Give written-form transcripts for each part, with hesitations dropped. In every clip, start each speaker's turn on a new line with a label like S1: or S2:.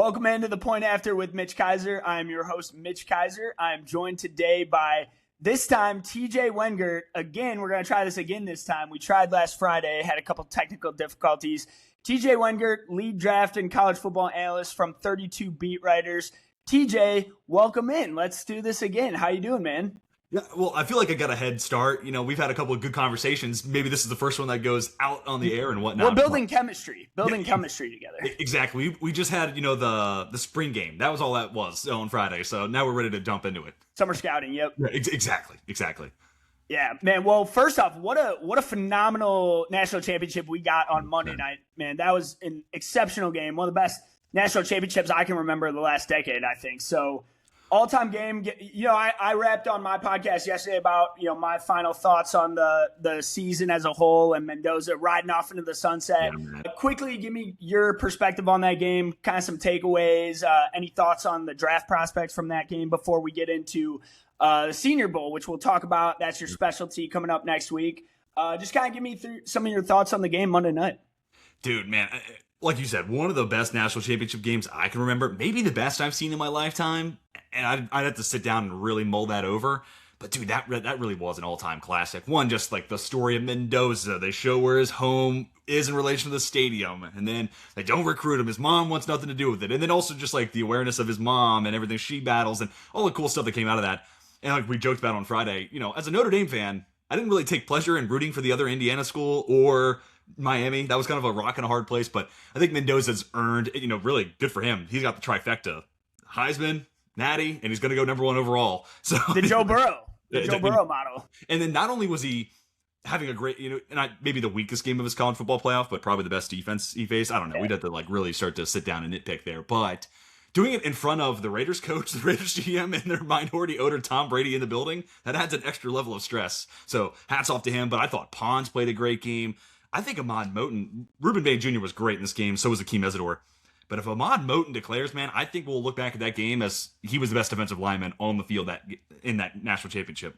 S1: Welcome into the Point After with Mitch Kaiser. I am your host, Mitch Kaiser. I am joined today by, this time, TJ Wengert. Again, we're going to try this again this time. We tried last Friday, had a couple technical difficulties. TJ Wengert, lead draft and college football analyst from 32BeatWriters. TJ, welcome in. Let's do this again. How you doing, man?
S2: Yeah, well, I feel like I got a head start. You know, we've had a couple of good conversations. Maybe this is the first one that goes out on the air and whatnot.
S1: We're building chemistry together.
S2: Exactly. We just had, the spring game. That was all that was on Friday. So now we're ready to jump into it.
S1: Summer scouting, yep.
S2: Yeah, exactly.
S1: Yeah, man. Well, first off, what a phenomenal national championship we got on Monday night, man. That was an exceptional game. One of the best national championships I can remember in the last decade, I think. So, all-time game. I rapped on my podcast yesterday about, my final thoughts on the season as a whole and Mendoza riding off into the sunset. Yeah, quickly, give me your perspective on that game, kind of some takeaways, any thoughts on the draft prospects from that game before we get into the Senior Bowl, which we'll talk about. That's your specialty coming up next week. Just kind of give me through some of your thoughts on the game Monday night.
S2: Dude, man, like you said, one of the best national championship games I can remember, maybe the best I've seen in my lifetime. And I'd have to sit down and really mull that over. But, dude, that really was an all-time classic. One, just like the story of Mendoza. They show where his home is in relation to the stadium. And then they don't recruit him. His mom wants nothing to do with it. And then also just like the awareness of his mom and everything she battles and all the cool stuff that came out of that. And like we joked about on Friday, as a Notre Dame fan, I didn't really take pleasure in rooting for the other Indiana school or Miami. That was kind of a rock and a hard place. But I think Mendoza's earned, really good for him. He's got the trifecta. Heisman, Natty, and he's going to go number one overall. So
S1: the Joe Burrow model.
S2: And then not only was he having a great, maybe the weakest game of his college football playoff, but probably the best defense he faced. I don't know. We'd have to really start to sit down and nitpick there. But doing it in front of the Raiders coach, the Raiders GM, and their minority owner Tom Brady in the building, that adds an extra level of stress. So hats off to him. But I thought Pons played a great game. I think Ahmad Moten, Ruben Bay Jr. was great in this game. So was Akeem Mesidor. But if Ahmad Moten declares, man, I think we'll look back at that game as he was the best defensive lineman on the field in that national championship.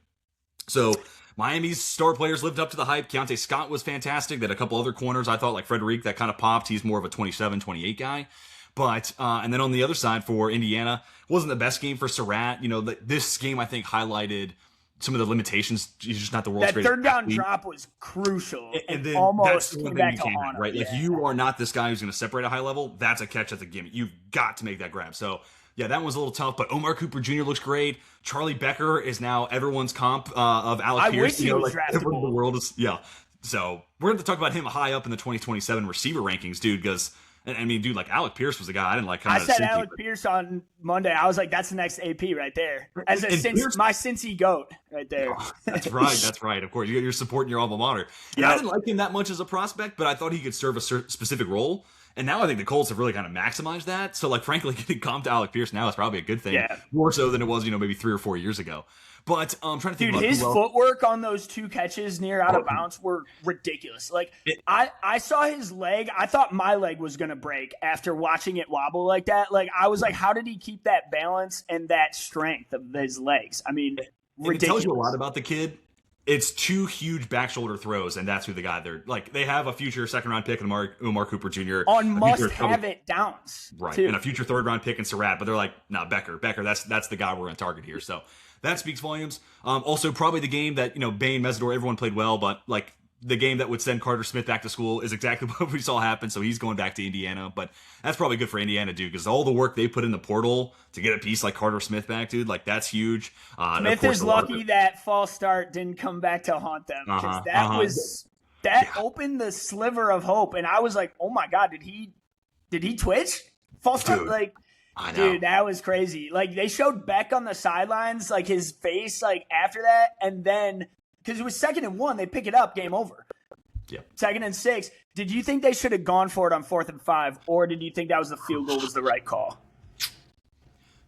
S2: So Miami's star players lived up to the hype. Keontae Scott was fantastic. They had a couple other corners I thought, like Frederic, that kind of popped. He's more of a 27, 28 guy. But, and then on the other side for Indiana, wasn't the best game for Surratt. This game, I think, highlighted some of the limitations. He's just not the world's greatest.
S1: That third down drop was crucial.
S2: And then
S1: almost came back to haunt him.
S2: Right?
S1: Yeah.
S2: Like, you are not this guy who's going to separate a high level. That's a catch at the gimme. You've got to make that grab. So, yeah, that was a little tough. But Omar Cooper Jr. looks great. Charlie Becker is now everyone's comp of Alec Pierce.
S1: I wish he was draftable.
S2: The world is, yeah. So, we're going to talk about him high up in the 2027 receiver rankings, dude, because like Alec Pierce was a guy I didn't like.
S1: I said Alec Pierce on Monday. I was like, that's the next AP right there. As my Cincy GOAT right there.
S2: Oh, that's right. That's right. Of course, you're supporting your alma mater. Yeah, I didn't like him that much as a prospect, but I thought he could serve a specific role. And now I think the Colts have really kind of maximized that. So, frankly, getting comped to Alec Pierce now is probably a good thing. Yeah. More so than it was, maybe 3 or 4 years ago. But I'm trying to think
S1: about his footwork on those two catches near out of bounds were ridiculous. I saw his leg. I thought my leg was going to break after watching it wobble like that. I was like, how did he keep that balance and that strength of his legs? I mean, ridiculous.
S2: It tells you a lot about the kid. It's 2 huge back shoulder throws, and that's who the guy they're they have a future second-round pick in Omar Cooper Jr.
S1: on must-have-it downs.
S2: Right,
S1: too.
S2: And a future third-round pick in Surratt, but they're like, no, Becker, that's the guy we're going to target here. So that speaks volumes. Also, probably the game that, Bain, Mesidor, everyone played well, but, the game that would send Carter Smith back to school is exactly what we saw happen, so he's going back to Indiana. But that's probably good for Indiana, dude, because all the work they put in the portal to get a piece like Carter Smith back, dude, that's huge.
S1: Smith is lucky that false start didn't come back to haunt them, because that opened the sliver of hope, and I was like, oh my God, did he twitch? False start,
S2: I know.
S1: Dude, that was crazy. They showed Beck on the sidelines, his face, after that, and then because it was 2nd and 1, they pick it up, game over.
S2: Yep.
S1: 2nd and 6. Did you think they should have gone for it on 4th and 5, or did you think that was the field goal was the right call?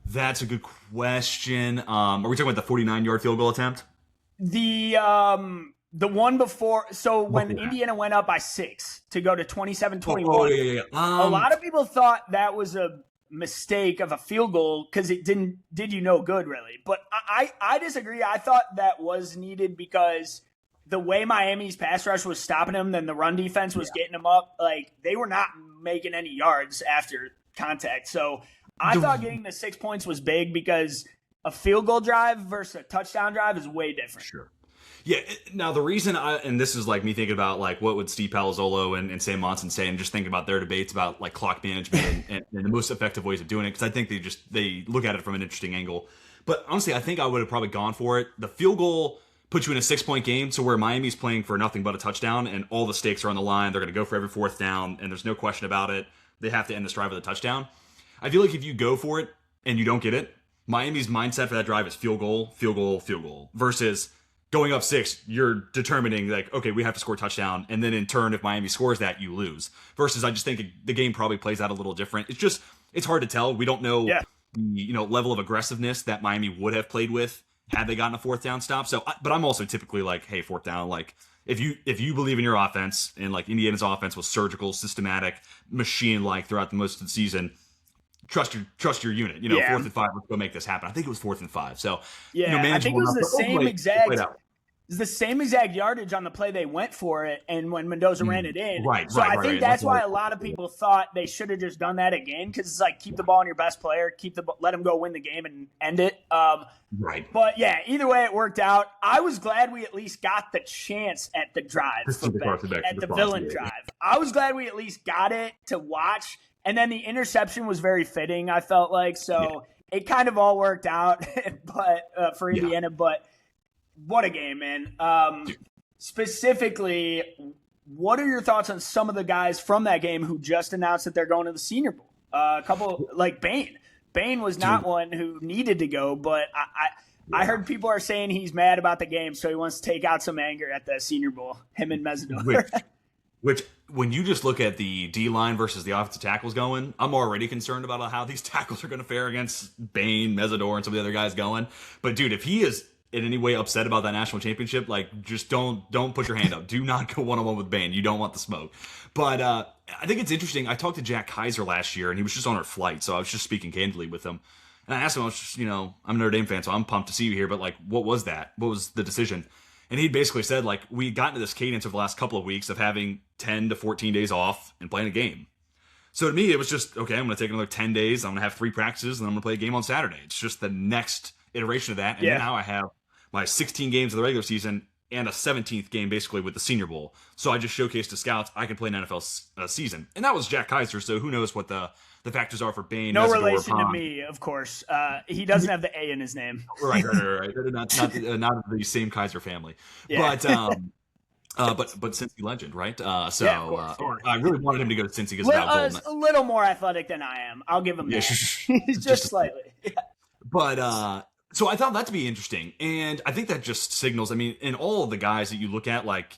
S2: That's a good question. Are we talking about the 49-yard field goal attempt?
S1: The one before. So when Indiana went up by 6 to go to 27-21, a lot of people thought that was a mistake of a field goal because it did you no good really. But I disagree. I thought that was needed because the way Miami's pass rush was stopping them, then the run defense was getting them up. They were not making any yards after contact. So I thought getting the 6 points was big because a field goal drive versus a touchdown drive is way different.
S2: Sure. Yeah. Now the reason and this is like me thinking about like what would Steve Palazzolo and Sam Monson say, and just thinking about their debates about like clock management and the most effective ways of doing it. Cause I think they look at it from an interesting angle, but honestly, I think I would have probably gone for it. The field goal puts you in a 6-point game. So where Miami's playing for nothing but a touchdown and all the stakes are on the line, they're going to go for every fourth down and there's no question about it. They have to end this drive with a touchdown. I feel like if you go for it and you don't get it, Miami's mindset for that drive is field goal, field goal, field goal versus going up 6, you're determining like, okay, we have to score a touchdown. And then in turn, if Miami scores that, you lose. Versus I just think the game probably plays out a little different. It's hard to tell. We don't know the level of aggressiveness that Miami would have played with had they gotten a fourth down stop. So, but I'm also typically like, hey, fourth down, like if you believe in your offense and like Indiana's offense was surgical, systematic, machine-like throughout the most of the season, trust your unit. 4th and 5, let's go make this happen. I think it was 4th and 5. So
S1: I think it was the same exact yardage on the play they went for it, and when Mendoza ran it in. I think that's why a lot of people thought they should have just done that again, because it's like keep the ball on your best player, let him go win the game and end it. But yeah, either way, it worked out. I was glad we at least got the chance at the drive, at the villain drive. I was glad we at least got it to watch, and then the interception was very fitting, I felt like. So it kind of all worked out, but for Indiana, but. What a game, man. Specifically, what are your thoughts on some of the guys from that game who just announced that they're going to the Senior Bowl? A couple, like Bain. Bain was not one who needed to go, but I heard people are saying he's mad about the game, so he wants to take out some anger at the Senior Bowl, him and Mesidor.
S2: Which, when you just look at the D-line versus the offensive tackles going, I'm already concerned about how these tackles are going to fare against Bain, Mesidor, and some of the other guys going. But, dude, if he is in any way upset about that national championship, like just don't put your hand up. Do not go one-on-one with Bain. You don't want the smoke. But I think it's interesting. I talked to Jack Kaiser last year, and he was just on our flight, so I was just speaking candidly with him. And I asked him, I was just, I'm a Notre Dame fan, so I'm pumped to see you here, but like, what was that? What was the decision? And he basically said, like, we got into this cadence over the last couple of weeks of having 10 to 14 days off and playing a game. So to me, it was just, okay, I'm going to take another 10 days. I'm going to have 3 practices, and I'm going to play a game on Saturday. It's just the next iteration of that. And now I have my 16 games of the regular season and a 17th game basically with the Senior Bowl. So I just showcased to scouts I can play an NFL season. And that was Jack Kaiser, so who knows what the factors are for Bain.
S1: No relation to me, of course. He doesn't have the A in his name.
S2: Right. Not the same Kaiser family. Yeah. But Cincy legend, right? Of course. I really wanted him to go to Cincy because of how
S1: a little more athletic than I am. I'll give him that. He's just slightly.
S2: But so I thought that to be interesting. And I think that just signals, I mean, in all of the guys that you look at, like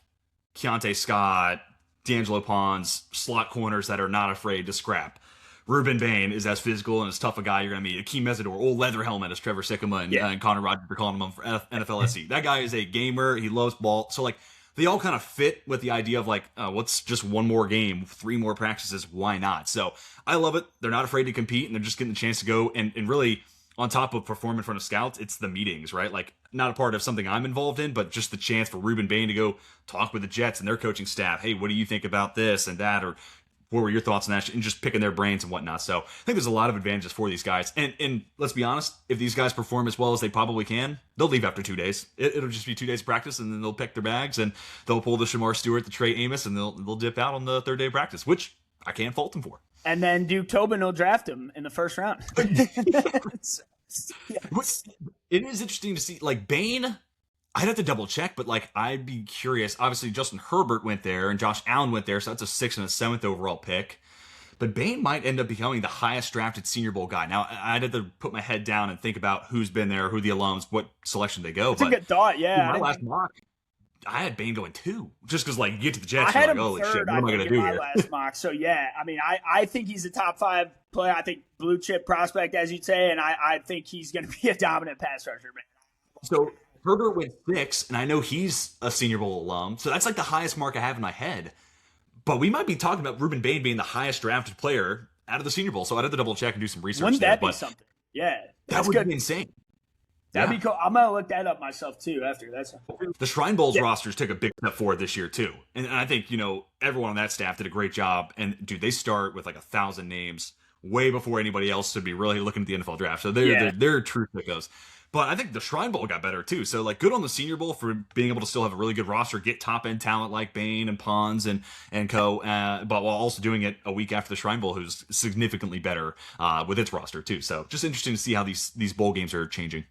S2: Keontae Scott, D'Angelo Pons, slot corners that are not afraid to scrap. Ruben Bain is as physical and as tough a guy you're going to meet. Akeem Mesidor, old leather helmet, as Trevor Sikkema and Connor Rogers are calling him for NFL SC. That guy is a gamer. He loves ball. So, like, they all kind of fit with the idea of, like, what's just one more game, 3 more practices, why not? So, I love it. They're not afraid to compete, and they're just getting the chance to go and really, on top of performing in front of scouts, it's the meetings, right? Like, not a part of something I'm involved in, but just the chance for Ruben Bain to go talk with the Jets and their coaching staff. Hey, what do you think about this and that? Or what were your thoughts on that? And just picking their brains and whatnot. So I think there's a lot of advantages for these guys. And let's be honest, if these guys perform as well as they probably can, they'll leave after 2 days. It'll just be 2 days of practice, and then they'll pick their bags and they'll pull the Shamar Stewart, the Trey Amos, and they'll dip out on the 3rd day of practice, which I can't fault them for.
S1: And then Duke Tobin will draft him in the 1st round.
S2: It is interesting to see, like, Bain, I'd have to double check, but like, I'd be curious. Obviously, Justin Herbert went there and Josh Allen went there, so that's a 6th and a 7th overall pick. But Bain might end up becoming the highest drafted Senior Bowl guy. Now, I'd have to put my head down and think about who's been there, who the alums, what selection they go.
S1: It's a good thought, yeah.
S2: My last mock, I had Bain going 2, just because, like, you get to the Jets, you're like, holy shit, what am I going to do here?
S1: Last mock. So, yeah, I mean, I think he's a top 5 player. I think blue chip prospect, as you'd say, and I think he's going to be a dominant pass rusher, man.
S2: So, Herbert went 6, and I know he's a Senior Bowl alum, so that's like the highest mark I have in my head. But we might be talking about Ruben Bain being the highest drafted player out of the Senior Bowl, so I'd have to double check and do some research.
S1: Wouldn't that be something? Yeah.
S2: That would be insane.
S1: That'd be cool. I'm going to look that up myself, too, after.
S2: The Shrine Bowl's rosters took a big step forward this year, too. And I think, everyone on that staff did a great job. And, dude, they start with like 1,000 names way before anybody else should be really looking at the NFL draft. So they're true sickos. But I think the Shrine Bowl got better too. So like good on the Senior Bowl for being able to still have a really good roster, get top end talent like Bain and Pons and co. But while also doing it a week after the Shrine Bowl, who's significantly better with its roster too. So just interesting to see how these bowl games are changing.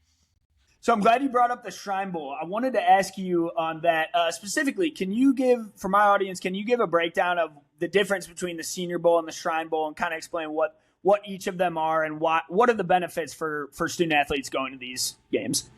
S1: So I'm glad you brought up the Shrine Bowl. I wanted to ask you on that specifically. Can you give, for my audience, can you give a breakdown of the difference between the Senior Bowl and the Shrine Bowl, and kind of explain what each of them are and what are the benefits for student athletes going to these games?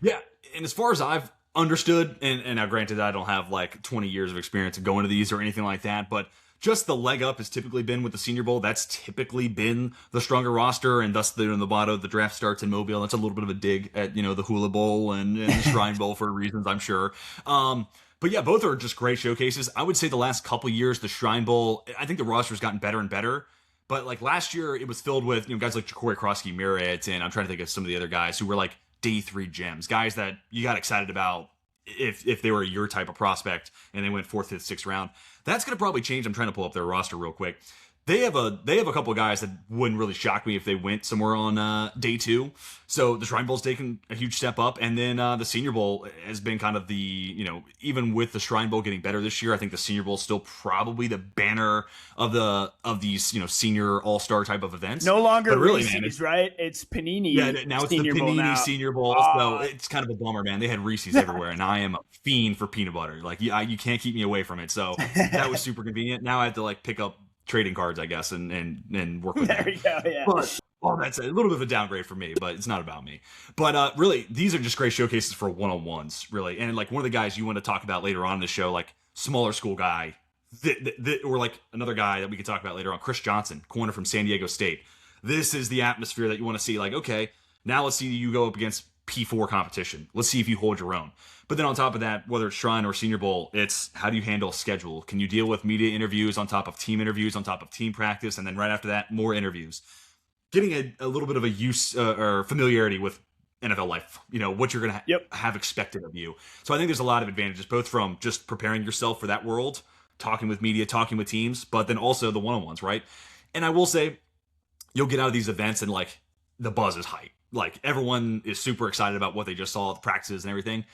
S2: Yeah, and as far as I've understood, and now granted I don't have like 20 years of experience of going to these or anything like that, but just the leg up has typically been with the Senior Bowl. That's typically been the stronger roster, and thus the motto, the draft starts in Mobile. That's a little bit of a dig at, the Hula Bowl and the Shrine Bowl for reasons, I'm sure. But yeah, both are just great showcases. I would say the last couple years, the Shrine Bowl, I think the roster's gotten better and better. But like last year, it was filled with guys like Ja'Cory Krosky, Merritt, and I'm trying to think of some of the other guys who were like day 3 gems, guys that you got excited about if they were your type of prospect and they went 4th, 5th, 6th round. That's going to probably change. I'm trying to pull up their roster real quick. They have a couple of guys that wouldn't really shock me if they went somewhere on day 2. So the Shrine Bowl's taken a huge step up, and then the Senior Bowl has been kind of the even with the Shrine Bowl getting better this year, I think the Senior Bowl is still probably the banner of these senior all-star type of events.
S1: No longer
S2: but really,
S1: Reese's, right? It's Panini.
S2: Yeah, now it's
S1: Senior
S2: the
S1: Bowl
S2: Panini
S1: now.
S2: Senior Bowl. So it's kind of a bummer, man. They had Reese's everywhere, and I am a fiend for peanut butter. Like you can't keep me away from it. So that was super convenient. Now I have to like pick up trading cards, I guess, and work with
S1: there
S2: them.
S1: You go, yeah.
S2: But, that's a little bit of a downgrade for me, but it's not about me. But really, these are just great showcases for one-on-ones, really. And like one of the guys you want to talk about later on in the show, like smaller school guy, or like another guy that we could talk about later on, Chris Johnson, corner from San Diego State. This is the atmosphere that you want to see. Like, okay, now let's see you go up against P4 competition. Let's see if you hold your own. But then on top of that, whether it's Shrine or Senior Bowl, it's how do you handle schedule? Can you deal with media interviews on top of team interviews, on top of team practice, and then right after that, more interviews? Getting a little bit of a use or familiarity with NFL life, what you're going to have expected of you. So I think there's a lot of advantages, both from just preparing yourself for that world, talking with media, talking with teams, but then also the one-on-ones, right? And I will say, you'll get out of these events and like the buzz is hype. Like everyone is super excited about what they just saw at the practices and everything.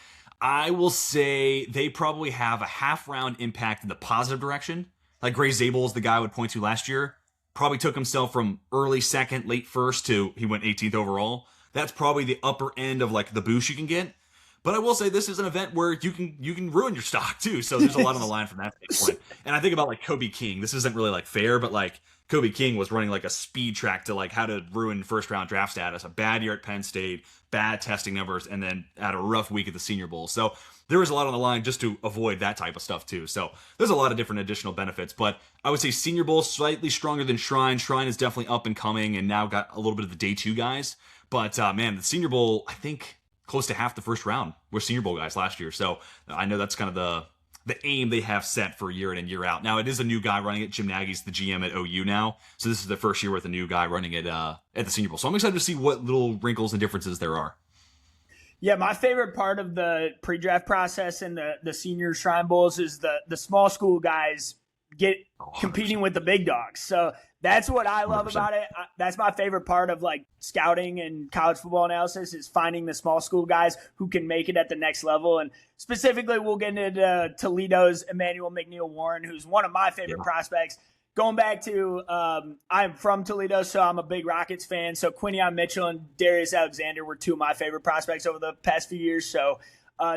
S2: I will say they probably have a half-round impact in the positive direction. Like Gray Zabel is the guy I would point to last year. Probably took himself from early second, late first to he went 18th overall. That's probably the upper end of like the boost you can get. But I will say this is an event where you can ruin your stock too. So there's a lot on the line from that standpoint. And I think about like Kobe King. This isn't really like fair, but like Kobe King was running like a speed track to like how to ruin first round draft status. A bad year at Penn State, bad testing numbers, and then had a rough week at the Senior Bowl. So there was a lot on the line just to avoid that type of stuff too. So there's a lot of different additional benefits. But I would say Senior Bowl slightly stronger than Shrine. Shrine is definitely up and coming and now got a little bit of the day 2 guys. But man, the Senior Bowl, I think close to half the first round were Senior Bowl guys last year. So I know that's kind of the aim they have set for year in and year out. Now it is a new guy running it. Jim Nagy's the GM at OU now. So this is the first year with a new guy running it at the Senior Bowl. So I'm excited to see what little wrinkles and differences there are.
S1: Yeah, my favorite part of the pre-draft process and the senior Shrine Bowls is the small school guys competing with the big dogs. So that's what I love
S2: 100%.
S1: about it. That's my favorite part of like scouting and college football analysis is finding the small school guys who can make it at the next level. And specifically, we'll get into Toledo's Emmanuel McNeil-Warren, who's one of my favorite prospects. Going back to, I'm from Toledo, so I'm a big Rockets fan. So Quinion Mitchell and Darius Alexander were 2 of my favorite prospects over the past few years. So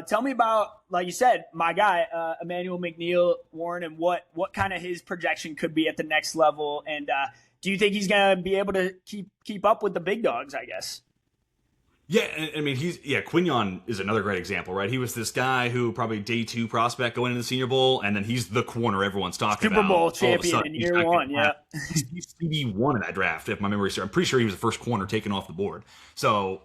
S1: tell me about, like you said, my guy, Emmanuel McNeil-Warren, and what kind of his projection could be at the next level. And do you think he's going to be able to keep up with the big dogs, I guess?
S2: Yeah, I mean, Quinion is another great example, right? He was this guy who probably day 2 prospect going into the Senior Bowl, and then he's the corner everyone's talking about.
S1: Super Bowl champion in year 1, yeah.
S2: He's CB1 in that draft, if my memory serves. I'm pretty sure he was the first corner taken off the board. So,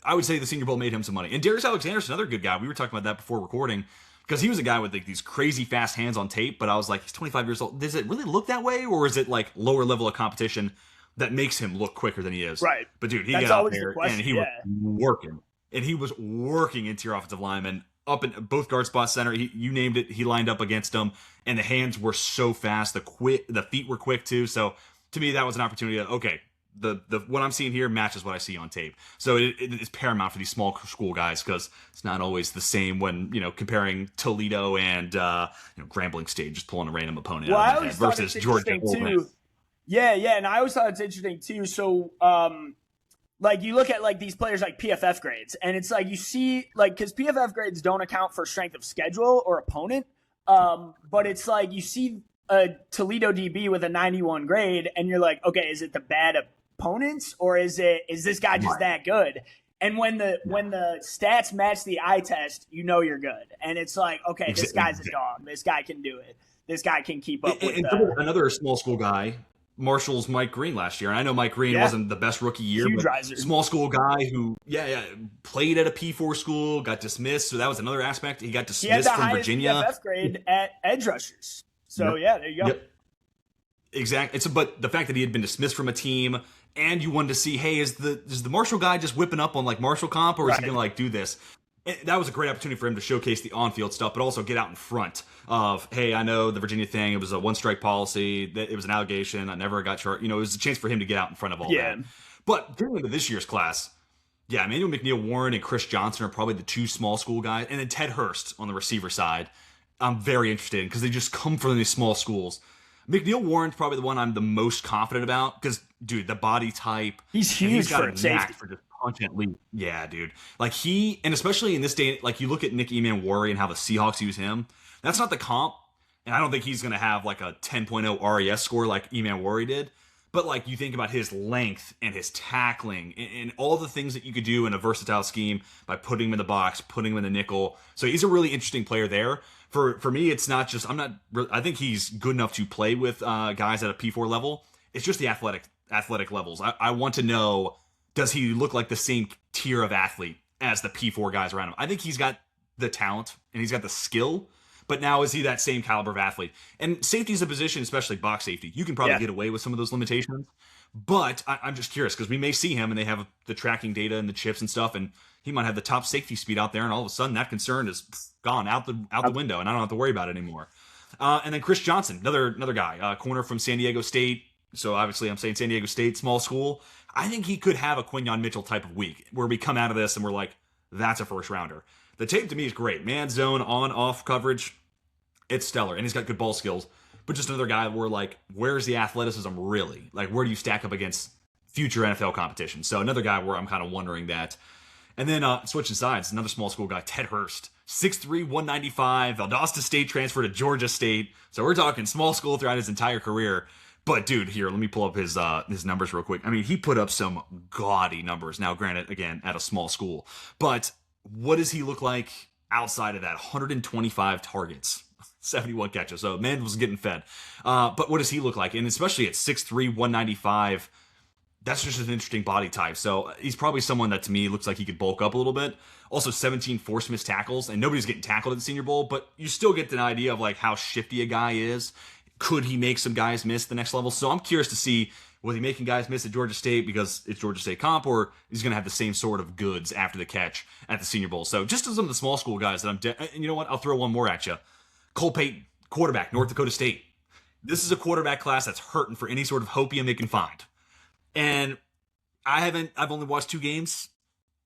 S2: I would say the Senior Bowl made him some money. And Darius Alexander's another good guy. We were talking about that before recording, because he was a guy with like these crazy fast hands on tape, but I was like, he's 25 years old. Does it really look that way, or is it like lower level of competition that makes him look quicker than he is?
S1: Right.
S2: But dude, he got out there and he was working. And he was working into your offensive lineman up in both guard spots, center. You named it. He lined up against them, and the hands were so fast. The feet were quick too. So to me, that was an opportunity. Okay, the what I'm seeing here matches what I see on tape. So it's paramount for these small school guys because it's not always the same when comparing Toledo and Grambling State, just pulling a random opponent out of the head versus Georgia.
S1: Too. Yeah, and I always thought it's interesting too. So, like you look at like these players like PFF grades, and it's like you see like because PFF grades don't account for strength of schedule or opponent, but it's like you see a Toledo DB with a 91 grade, and you're like, okay, is it the bad opponents or is this guy just that good? And when the stats match the eye test, you're good. And it's like, okay, this guy's a dog. This guy can do it. This guy can keep up with
S2: another small school guy. Marshall's Mike Green last year. And I know Mike Green wasn't the best rookie year,
S1: huge
S2: but
S1: riser.
S2: Small school guy who, played at a P4 school, got dismissed. So that was another aspect. He got dismissed from Virginia.
S1: He had the highest PFF grade at edge rushers. So, there you go.
S2: Yep. Exactly. But the fact that he had been dismissed from a team and you wanted to see, hey, is the Marshall guy just whipping up on like Marshall comp or is he going to like do this? That was a great opportunity for him to showcase the on-field stuff, but also get out in front of, hey, I know the Virginia thing, it was a one-strike policy, it was an allegation, I never got charged. It was a chance for him to get out in front of all that. But getting into this year's class, Emmanuel McNeil-Warren and Chris Johnson are probably the two small school guys, and then Ted Hurst on the receiver side. I'm very interested in because they just come from these small schools. McNeil-Warren's probably the one I'm the most confident about because, dude, the body type.
S1: He's huge
S2: he's got
S1: for a safety.
S2: For just punch and leap. Yeah, dude. Like and especially in this day, like you look at Nick Emanwari and how the Seahawks use him. That's not the comp, and I don't think he's going to have like a 10.0 RAS score like Emanwari did. But like you think about his length and his tackling and all the things that you could do in a versatile scheme by putting him in the box, putting him in the nickel. So he's a really interesting player there. For me, it's not just I think he's good enough to play with guys at a P4 level. It's just the athletic levels. I want to know, does he look like the same tier of athlete as the P4 guys around him? I think he's got the talent and he's got the skill, but now is he that same caliber of athlete? And safety is a position, especially box safety. You can probably get away with some of those limitations, but I'm just curious because we may see him and they have the tracking data and the chips and stuff, and he might have the top safety speed out there, and all of a sudden that concern is gone out the window, and I don't have to worry about it anymore. And then Chris Johnson, another guy, corner from San Diego State. So obviously I'm saying San Diego State, small school. I think he could have a Quinyon Mitchell type of week where we come out of this and we're like, that's a first rounder. The tape to me is great. Man zone, on-off coverage, it's stellar. And he's got good ball skills. But just another guy where like, where's the athleticism really? Like, where do you stack up against future NFL competition? So another guy where I'm kind of wondering that. And then switching sides, another small school guy, Ted Hurst. 6'3", 195, Valdosta State transfer to Georgia State. So we're talking small school throughout his entire career. But dude, here, let me pull up his numbers real quick. I mean, he put up some gaudy numbers. Now, granted, again, at a small school. But what does he look like outside of that? 125 targets, 71 catches. So man was getting fed. But what does he look like? And especially at 6'3", 195, that's just an interesting body type. So he's probably someone that to me looks like he could bulk up a little bit. Also 17 force missed tackles, and nobody's getting tackled at the Senior Bowl, but you still get an idea of like how shifty a guy is. Could he make some guys miss the next level? So I'm curious to see, was he making guys miss at Georgia State because it's Georgia State comp, or he's going to have the same sort of goods after the catch at the Senior Bowl. So just as some of the small school guys that and you know what? I'll throw one more at you. Cole Payton, quarterback, North Dakota State. This is a quarterback class that's hurting for any sort of hopium they can find. And I've only watched 2 games.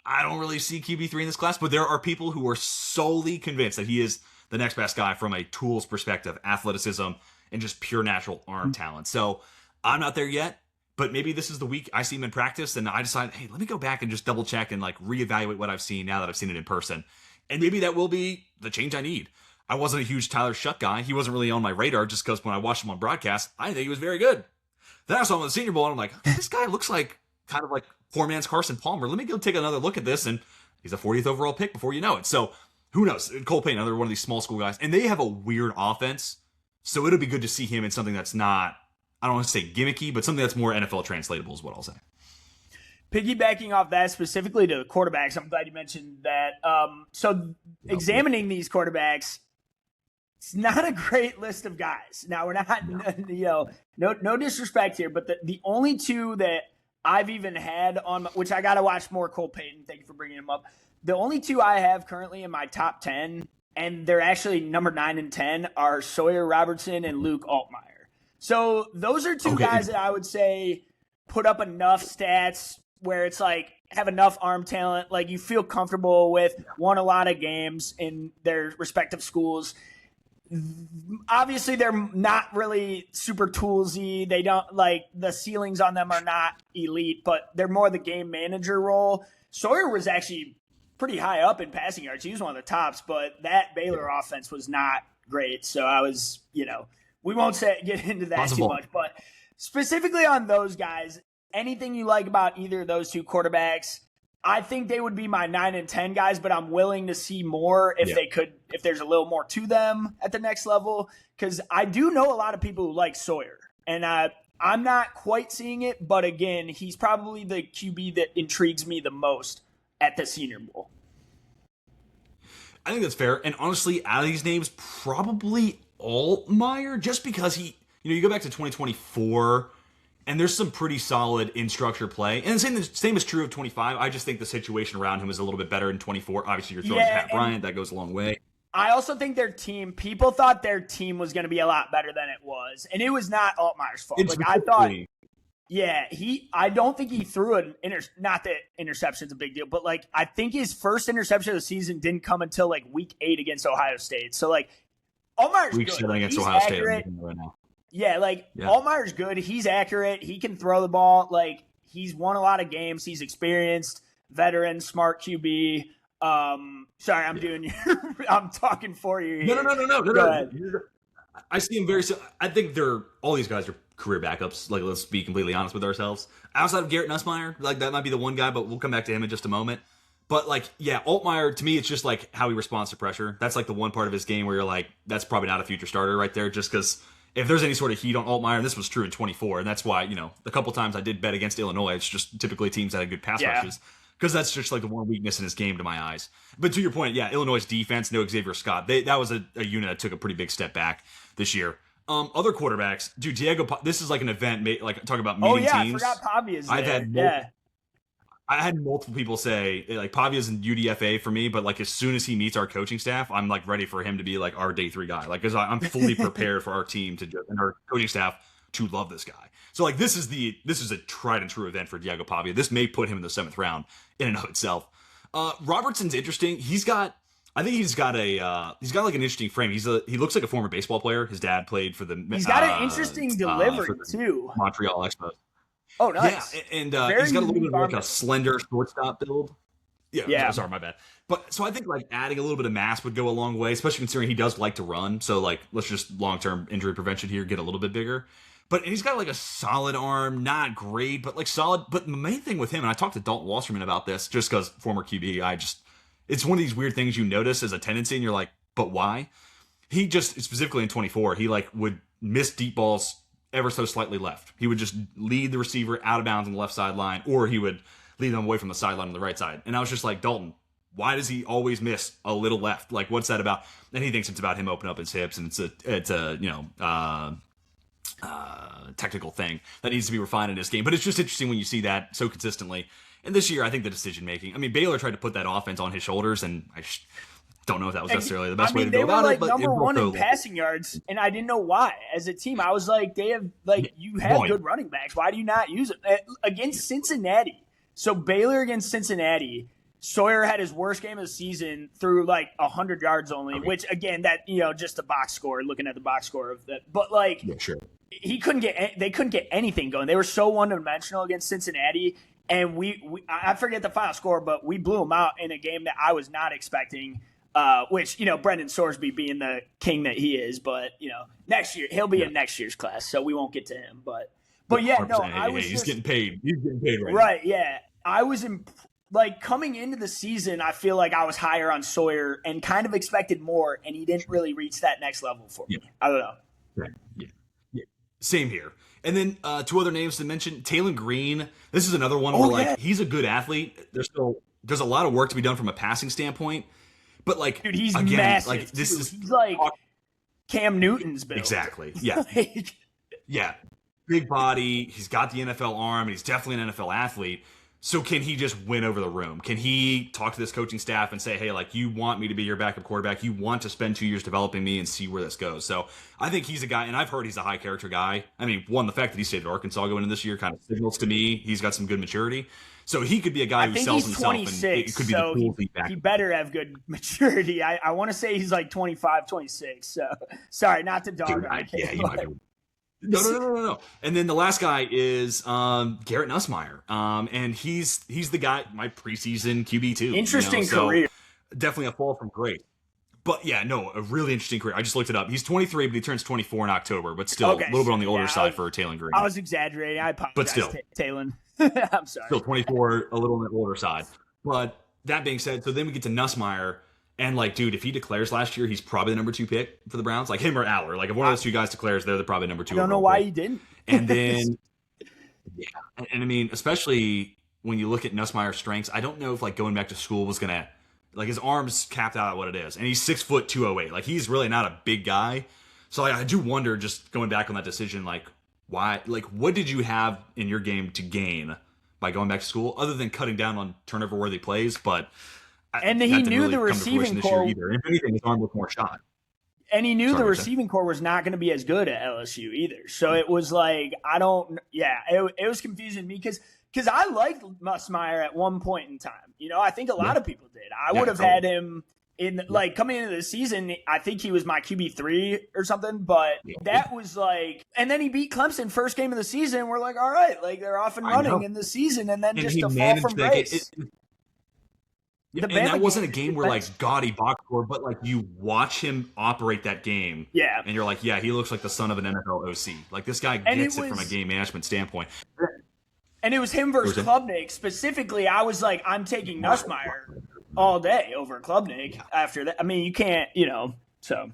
S2: I don't really see QB3 in this class, but there are people who are solely convinced that he is the next best guy from a tools perspective, athleticism, and just pure natural arm talent. So I'm not there yet, but maybe this is the week I see him in practice and I decide, hey, let me go back and just double check and like reevaluate what I've seen now that I've seen it in person. And maybe that will be the change I need. I wasn't a huge Tyler Shutt guy. He wasn't really on my radar just because when I watched him on broadcast, I think he was very good. Then I saw him at the Senior Bowl and I'm like, this guy looks like kind of like poor man's Carson Palmer. Let me go take another look at this. And he's a 40th overall pick before you know it. So who knows? Cole Payton, another one of these small school guys. And they have a weird offense. So it'll be good to see him in something that's not, I don't want to say gimmicky, but something that's more NFL translatable is what I'll say.
S1: Piggybacking off that specifically to the quarterbacks, I'm glad you mentioned that. Examining these quarterbacks, it's not a great list of guys. Now, we're not, no disrespect here, but the only 2 that I've even had on, which I got to watch more Cole Payton. Thank you for bringing him up. The only 2 I have currently in my top 10, and they're actually number 9 and 10, are Sawyer Robertson and Luke Altmaier. So those are two guys that I would say put up enough stats where it's like have enough arm talent, like you feel comfortable with, won a lot of games in their respective schools. Obviously, they're not really super toolsy. They don't like the ceilings on them are not elite, but they're more the game manager role. Sawyer was actually pretty high up in passing yards. He was one of the tops, but that Baylor offense was not great. So I was, we won't get into that too much, but specifically on those guys, anything you like about either of those two quarterbacks, I think they would be my 9 and 10 guys, but I'm willing to see more if there's a little more to them at the next level. Because I do know a lot of people who like Sawyer, and I'm not quite seeing it. But again, he's probably the QB that intrigues me the most at the Senior Bowl.
S2: I think that's fair. And honestly, out of these names, probably Altmaier, just because you go back to 2024. And there's some pretty solid in-structure play. And the same is true of 25. I just think the situation around him is a little bit better in 24. Obviously, you're throwing Pat Bryant. That goes a long way.
S1: I also think people thought their team was going to be a lot better than it was. And it was not Altmaier's fault. I don't think he threw not that interception's a big deal, but I think his first interception of the season didn't come until week 8 against Ohio State. So Altmaier's
S2: week
S1: good.
S2: 7 against Ohio State right now.
S1: Yeah, Altmaier's good. He's accurate. He can throw the ball. He's won a lot of games. He's experienced, veteran, smart QB. Sorry, I'm talking for you here.
S2: No.
S1: Go ahead.
S2: I see him I think all these guys are career backups. Let's be completely honest with ourselves. Outside of Garrett Nussmeier, that might be the one guy, but we'll come back to him in just a moment. But Altmaier, to me, it's just how he responds to pressure. That's the one part of his game where you're that's probably not a future starter right there, just because if there's any sort of heat on Altmaier, and this was true in 24, and that's why, the couple times I did bet against Illinois, it's just typically teams that had good pass rushes, because that's just the one weakness in his game to my eyes. But to your point, Illinois' defense, no Xavier Scott, that was a unit that took a pretty big step back this year. Other quarterbacks, dude, this is an event, talk about meeting teams.
S1: I forgot Pavia's there.
S2: I had multiple people say Pavia's in UDFA for me, but as soon as he meets our coaching staff, I'm ready for him to be our day 3 guy. Because I'm fully prepared for our team and our coaching staff to love this guy. So this is a tried and true event for Diego Pavia. This may put him in the 7th round in and of itself. Robertson's interesting. He's got an interesting frame. He looks like a former baseball player. His dad played for the.
S1: He's got an interesting delivery too.
S2: Montreal Expos.
S1: Oh, nice.
S2: Yeah, and he's got a little bit of a slender shortstop build. Yeah. Sorry, my bad. But so I think adding a little bit of mass would go a long way, especially considering he does like to run. So let's just long-term injury prevention here, get a little bit bigger. But he's got a solid arm, not great, but solid. But the main thing with him, and I talked to Dalton Wasserman about this, just because former QB, it's one of these weird things you notice as a tendency, and you're but why? He just specifically in 24, he would miss deep balls ever so slightly left. He would just lead the receiver out of bounds on the left sideline, or he would lead them away from the sideline on the right side. And I was just Dalton, why does he always miss a little left? What's that about? And he thinks it's about him opening up his hips, and it's a technical thing that needs to be refined in his game. But it's just interesting when you see that so consistently. And this year, I think the decision making. Baylor tried to put that offense on his shoulders, and I don't know if that was necessarily the best way to go about it.
S1: But number one in passing yards, and I didn't know why. As a team, I was you have good running backs. Why do you not use it against Cincinnati? So Baylor against Cincinnati, Sawyer had his worst game of the season through 100 yards only, which again, that just a box score. Looking at the box score of that, but
S2: sure.
S1: They couldn't get anything going. They were so one-dimensional against Cincinnati, and I forget the final score, but we blew them out in a game that I was not expecting. Which, Brendan Sorsby being the king that he is, but, next year, he'll be in next year's class, so we won't get to him. But yeah, no,
S2: he's getting paid. He's getting paid
S1: right now. Yeah. I was, coming into the season, I feel I was higher on Sawyer and kind of expected more, and he didn't really reach that next level for me. I don't know.
S2: Right. Yeah. Same here. And then 2 other names to mention, Taylon Green. This is another one where, he's a good athlete. There's a lot of work to be done from a passing standpoint. But dude,
S1: he's
S2: again,
S1: massive.
S2: He's
S1: Cam Newton's build.
S2: Exactly. Yeah. Yeah. Big body. He's got the NFL arm, and he's definitely an NFL athlete. So can he just win over the room? Can he talk to this coaching staff and say, hey, like, you want me to be your backup quarterback? You want to spend 2 years developing me and see where this goes? So I think he's a guy, and I've heard he's a high character guy. I mean, the fact that he stayed at Arkansas going into this year kind of signals to me he's got some good maturity. So he could be a guy who sells himself, and it could be
S1: so
S2: the cool feedback.
S1: He better have good maturity. I want to say he's like 25, 26. So sorry, not to dog on him.
S2: Yeah, you might be. No. And then the last guy is Garrett Nussmeier. And he's the guy, my preseason QB2.
S1: Interesting
S2: so
S1: career.
S2: Definitely a fall from grace. But yeah, no, a really interesting career. I just looked it up. He's 23, but he turns 24 in October, but still a little bit on the older side for Taylor Green.
S1: I was exaggerating. I apologize,
S2: but still,
S1: Taylor. I'm sorry.
S2: Still 24, a little on the older side. But that being said, so then we get to Nussmeier. And, like, dude, if he declares last year, he's probably the number 2 pick for the Browns. Like, him or Aller. Like, if one of those two guys declares, they're probably number 2.
S1: I don't know why he didn't.
S2: And then, yeah. And, I mean, especially when you look at Nussmeier's strengths, I don't know if, like, going back to school was going to, like, his arm's capped out at what it is. And he's 6 foot 208. Like, he's really not a big guy. So, like, I do wonder, just going back on that decision, like, why, like, what did you have in your game to gain by going back to school, other than cutting down on turnover-worthy plays? But
S1: and he knew really the receiving core.
S2: Either. If anything, his arm looked more shot.
S1: And he knew the receiving core was not going to be as good at LSU either. So it was like, it was confusing me because I liked Nussmeier at one point in time. You know, I think a lot of people did. I would have had him in, like, coming into the season. I think he was my QB3 or something, but that was like, and then he beat Clemson first game of the season. We're like, all right, like, they're off and running in the season, and then just a fall from grace.
S2: And that wasn't a game where, like, gaudy box score, but, like, you watch him operate that game.
S1: Yeah.
S2: And you're like, yeah, he looks like the son of an NFL OC. Like, this guy gets it from a game management standpoint.
S1: And it was him versus Klubnik. Specifically, I was like, I'm taking Nussmeier all day over Klubnik after that. I mean, you can't, so.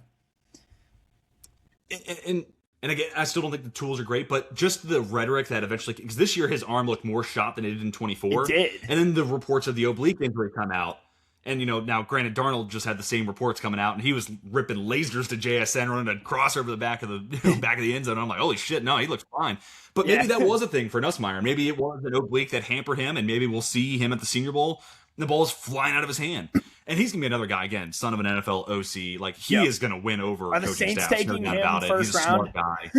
S2: And again, I still don't think the tools are great, but just the rhetoric that eventually, because this year his arm looked more shot than it did in 24.
S1: It did.
S2: And then the reports of the oblique injury come out. And, now granted, Darnold just had the same reports coming out, and he was ripping lasers to JSN, running a cross over the back of the end zone. I'm like, holy shit, no, he looks fine. But maybe that was a thing for Nussmeier. Maybe it was an oblique that hampered him, and maybe we'll see him at the Senior Bowl. And the ball's flying out of his hand. And he's going to be another guy, again, son of an NFL OC. Like, he is going to win over coaching staff. There's no doubt about it. He's a smart guy.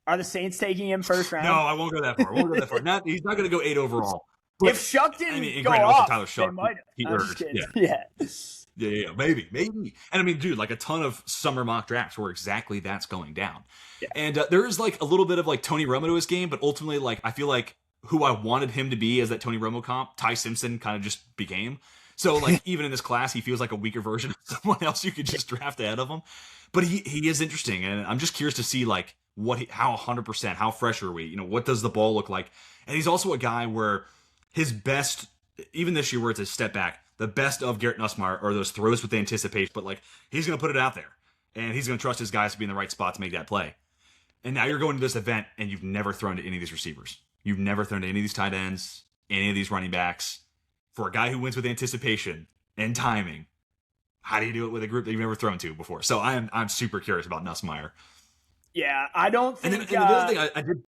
S1: Are the Saints taking him first round?
S2: No, I won't go that far. He's not going to go 8 overall.
S1: But, if Shuck didn't go off,
S2: Tyler Shuck, he urged. Yeah, maybe. And I mean, dude, like, a ton of summer mock drafts where exactly that's going down. Yeah. And there is, like, a little bit of, like, Tony Romo to his game, but ultimately, like, I feel like who I wanted him to be as that Tony Romo comp, Ty Simpson kind of just became. So, like, even in this class, he feels like a weaker version of someone else you could just draft ahead of him. But he is interesting, and I'm just curious to see, like, how 100%, how fresh are we? What does the ball look like? And he's also a guy where his best, even this year where it's a step back, the best of Garrett Nussmeier are those throws with anticipation. But, like, he's going to put it out there, and he's going to trust his guys to be in the right spot to make that play. And now you're going to this event, and you've never thrown to any of these receivers. You've never thrown to any of these tight ends, any of these running backs. For a guy who wins with anticipation and timing, how do you do it with a group that you've never thrown to before? So I'm super curious about Nussmeier.
S1: Yeah, I don't think.
S2: And the other thing I did.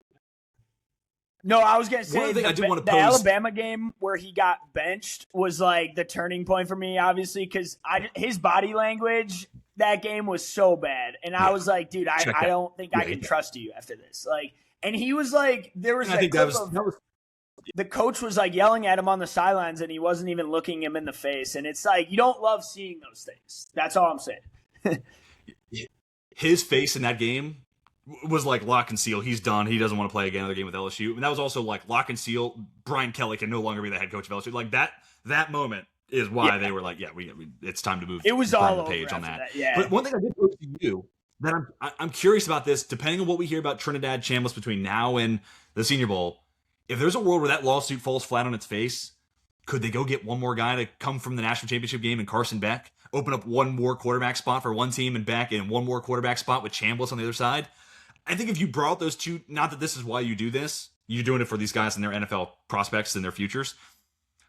S1: No, I was going to say
S2: the
S1: Alabama game where he got benched was like the turning point for me, obviously, because his body language that game was so bad, and I was like, dude, I don't think I can trust you after this. Like, and he was like, there was that clip the coach was like yelling at him on the sidelines, and he wasn't even looking him in the face. And it's like, you don't love seeing those things. That's all I'm saying.
S2: His face in that game was like lock and seal. He's done. He doesn't want to play again another game with LSU. And that was also like lock and seal. Brian Kelly can no longer be the head coach of LSU. Like that moment is why they were like, it's time to move.
S1: It was all over
S2: the page on that.
S1: Yeah.
S2: But one thing I did post to you that I'm curious about this, depending on what we hear about Trinidad Chambliss between now and the Senior Bowl. If there's a world where that lawsuit falls flat on its face, could they go get one more guy to come from the national championship game in Carson Beck, open up one more quarterback spot for one team and Beck, and one more quarterback spot with Chambliss on the other side? I think if you brought those two, not that this is why you do this, you're doing it for these guys and their NFL prospects and their futures.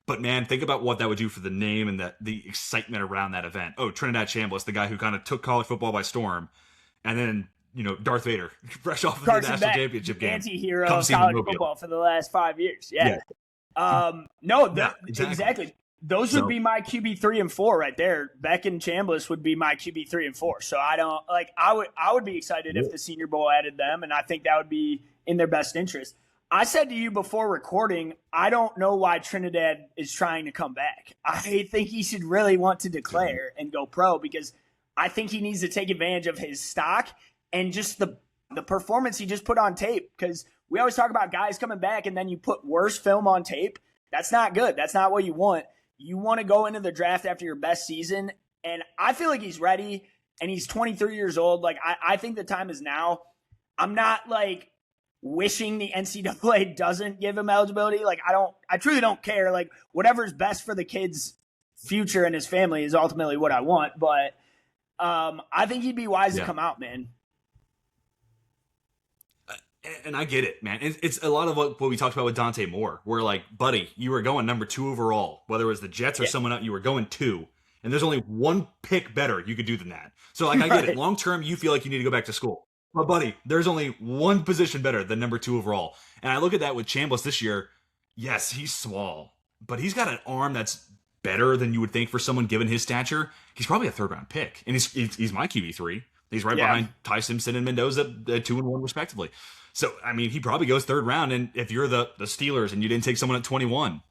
S2: But man, think about what that would do for the name and the excitement around that event. Oh, Trinidad Chambliss, the guy who kind of took college football by storm, and then Darth Vader, fresh off of the national championship game.
S1: Anti-hero of college football for the last 5 years. Yeah. No,
S2: Yeah,
S1: exactly. Those would be my QB 3 and 4 right there. Beck and Chambliss would be my QB 3 and 4. So I don't like. I would be excited if the Senior Bowl added them, and I think that would be in their best interest. I said to you before recording, I don't know why Trinidad is trying to come back. I think he should really want to declare and go pro because I think he needs to take advantage of his stock and just the performance he just put on tape. Because we always talk about guys coming back and then you put worse film on tape. That's not good. That's not what you want. You want to go into the draft after your best season. And I feel like he's ready and he's 23 years old. Like, I think the time is now. I'm not like wishing the NCAA doesn't give him eligibility. Like, I truly don't care. Like, whatever's best for the kid's future and his family is ultimately what I want. But I think he'd be wise to come out, man.
S2: And I get it, man. It's a lot of what we talked about with Dante Moore, where like, buddy, you were going number 2 overall, whether it was the Jets or someone else, you were going 2, and there's only one pick better you could do than that. So like, I get it. Long term, you feel like you need to go back to school. But buddy, there's only one position better than number 2 overall. And I look at that with Chambliss this year. Yes, he's small, but he's got an arm that's better than you would think for someone given his stature. He's probably a 3rd round pick, and he's my QB3. He's right behind Ty Simpson and Mendoza at 2 and 1 respectively. So, I mean, he probably goes 3rd round, and if you're the Steelers and you didn't take someone at 21,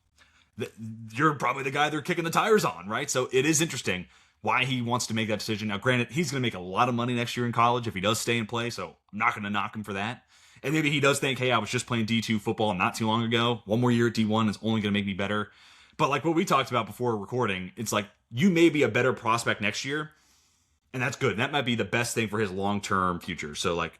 S2: you're probably the guy they're kicking the tires on, right? So it is interesting why he wants to make that decision. Now, granted, he's going to make a lot of money next year in college if he does stay and play, so I'm not going to knock him for that. And maybe he does think, hey, I was just playing D2 football not too long ago. One more year at D1 is only going to make me better. But like what we talked about before recording, it's like you may be a better prospect next year, and that's good. That might be the best thing for his long-term future. So, like,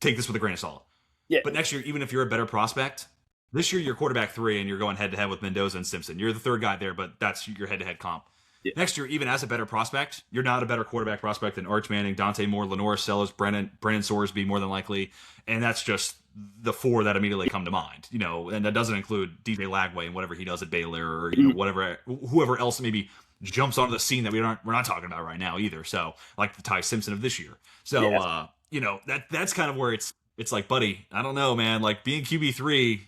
S2: take this with a grain of salt.
S1: Yeah.
S2: But next year, even if you're a better prospect, this year you're quarterback 3 and you're going head-to-head with Mendoza and Simpson. You're the 3rd guy there, but that's your head-to-head comp. Yeah. Next year, even as a better prospect, you're not a better quarterback prospect than Arch Manning, Dante Moore, Lenore Sellers, Brennan Sorsby, more than likely. And that's just the 4 that immediately come to mind, you know, and that doesn't include DJ Lagway and whatever he does at Baylor or, you know, whatever, whoever else maybe jumps onto the scene that we're not talking about right now either. So like the Ty Simpson of this year. So, you know, that's kind of where it's like, buddy, I don't know, man, like being QB3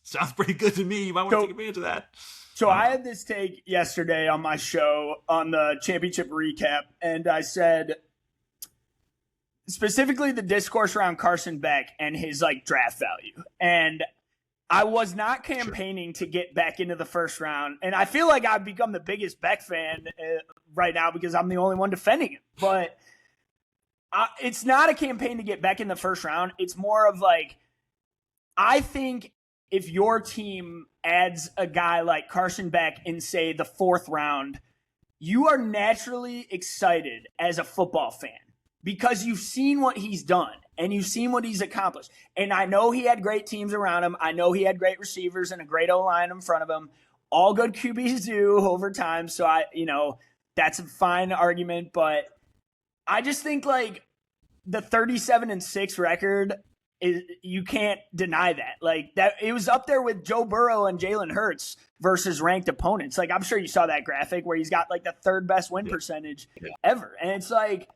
S2: sounds pretty good to me. You might want to take advantage of that.
S1: So I had this take yesterday on my show on the championship recap, and I said specifically the discourse around Carson Beck and his like draft value. And I was not campaigning to get Beck into the 1st round. And I feel like I've become the biggest Beck fan right now because I'm the only one defending him. But it's not a campaign to get Beck in the 1st round. It's more of like, I think if your team adds a guy like Carson Beck in, say, the 4th round, you are naturally excited as a football fan because you've seen what he's done and you've seen what he's accomplished. And I know he had great teams around him. I know he had great receivers and a great O-line in front of him. All good QBs do over time. So that's a fine argument, but I just think like the 37-6 record is, you can't deny that. Like that, it was up there with Joe Burrow and Jalen Hurts versus ranked opponents. Like I'm sure you saw that graphic where he's got like the 3rd best win percentage ever. And it's like,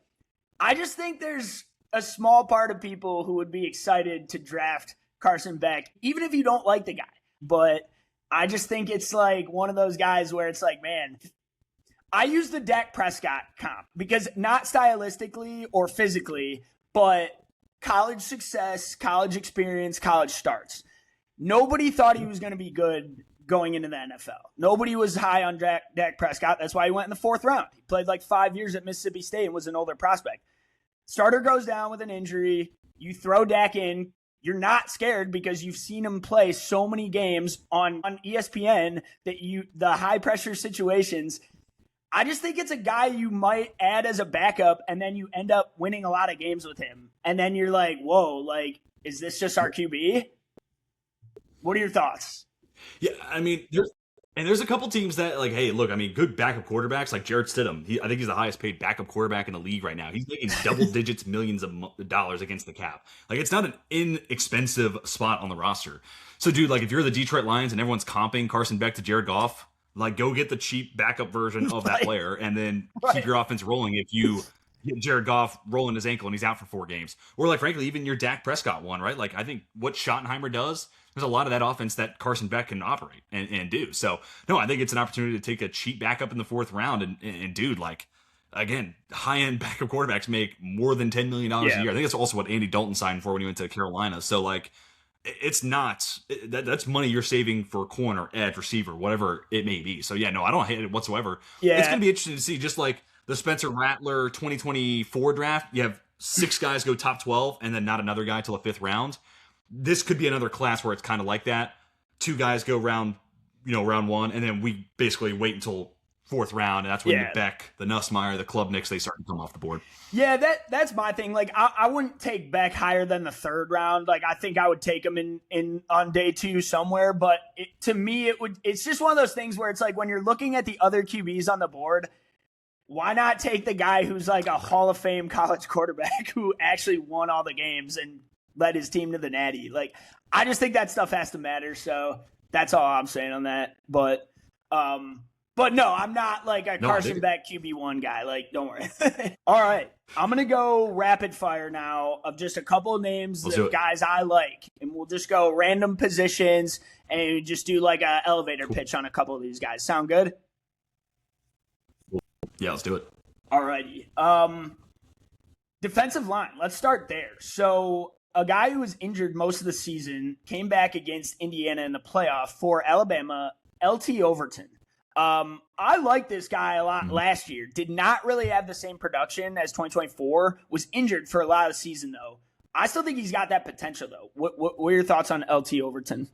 S1: I just think there's a small part of people who would be excited to draft Carson Beck, even if you don't like the guy. But I just think it's like one of those guys where it's like, man, I use the Dak Prescott comp because not stylistically or physically, but college success, college experience, college starts. Nobody thought he was going to be good going into the NFL. Nobody was high on Dak Prescott. That's why he went in the 4th round. He played like 5 years at Mississippi State and was an older prospect. Starter goes down with an injury. You throw Dak in. You're not scared because you've seen him play so many games on ESPN that the high pressure situations. I just think it's a guy you might add as a backup, and then you end up winning a lot of games with him. And then you're like, whoa, like, is this just our QB? What are your thoughts?
S2: Yeah, I mean, there's a couple teams that, like, hey, look, I mean, good backup quarterbacks, like Jarrett Stidham. I think he's the highest paid backup quarterback in the league right now. He's making double digits, millions of dollars against the cap. Like, it's not an inexpensive spot on the roster. So, dude, like, if you're the Detroit Lions and everyone's comping Carson Beck to Jared Goff, like, go get the cheap backup version of that player and then keep your offense rolling if you get Jared Goff rolling his ankle and he's out for 4 games. Or, like, frankly, even your Dak Prescott one, right? Like, I think what Schottenheimer does, there's a lot of that offense that Carson Beck can operate and do. So, no, I think it's an opportunity to take a cheap backup in the 4th round. And dude, like, again, high-end backup quarterbacks make more than $10 million a year. I think that's also what Andy Dalton signed for when he went to Carolina. So, like, it's not that's money you're saving for corner, edge, receiver, whatever it may be. So yeah, no, I don't hate it whatsoever.
S1: Yeah.
S2: It's gonna be interesting to see, just like the Spencer Rattler 2024 draft. You have 6 guys go top 12 and then not another guy till the 5th round. This could be another class where it's kind of like that. 2 guys go round 1, and then we basically wait until 4th round, and that's when the Beck, the Nussmeier, the Klubniks, they start to come off the board.
S1: Yeah, that's my thing. Like, I wouldn't take Beck higher than the 3rd round. Like, I think I would take him in on day 2 somewhere. But to me, it's just one of those things where it's like when you're looking at the other QBs on the board, why not take the guy who's like a Hall of Fame college quarterback who actually won all the games and led his team to the Natty? Like, I just think that stuff has to matter. So that's all I'm saying on that. But no, I'm not like a Carson Beck QB1 guy. Like, don't worry. All right. I'm going to go rapid fire now of just a couple of names of guys I like. And we'll just go random positions and just do like an elevator pitch on a couple of these guys. Sound good?
S2: Yeah, let's do it.
S1: All righty. Defensive line. Let's start there. So a guy who was injured most of the season came back against Indiana in the playoff for Alabama, LT Overton. I like this guy a lot last year. Did not really have the same production as 2024. Was injured for a lot of the season, though. I still think he's got that potential, though. What are your thoughts on LT Overton?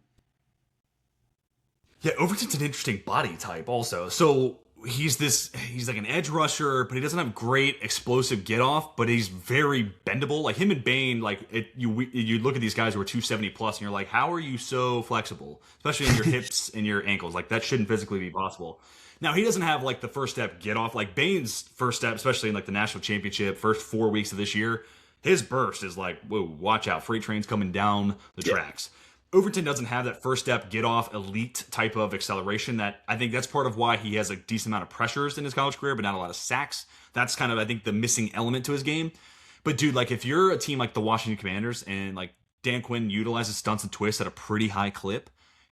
S2: Yeah, Overton's an interesting body type also. So he's like an edge rusher, but he doesn't have great explosive get off, but he's very bendable. Like him and Bain, like you look at these guys who are 270 plus and you're like, how are you so flexible? Especially in your hips and your ankles. Like that shouldn't physically be possible. Now he doesn't have like the first step get off. Like Bain's first step, especially in like the national championship, first 4 weeks of this year, his burst is like, whoa, watch out. Freight trains coming down the tracks. Overton doesn't have that first step, get off, elite type of acceleration. That I think that's part of why he has a decent amount of pressures in his college career, but not a lot of sacks. That's kind of, I think, the missing element to his game. But dude, like if you're a team like the Washington Commanders and like Dan Quinn utilizes stunts and twists at a pretty high clip,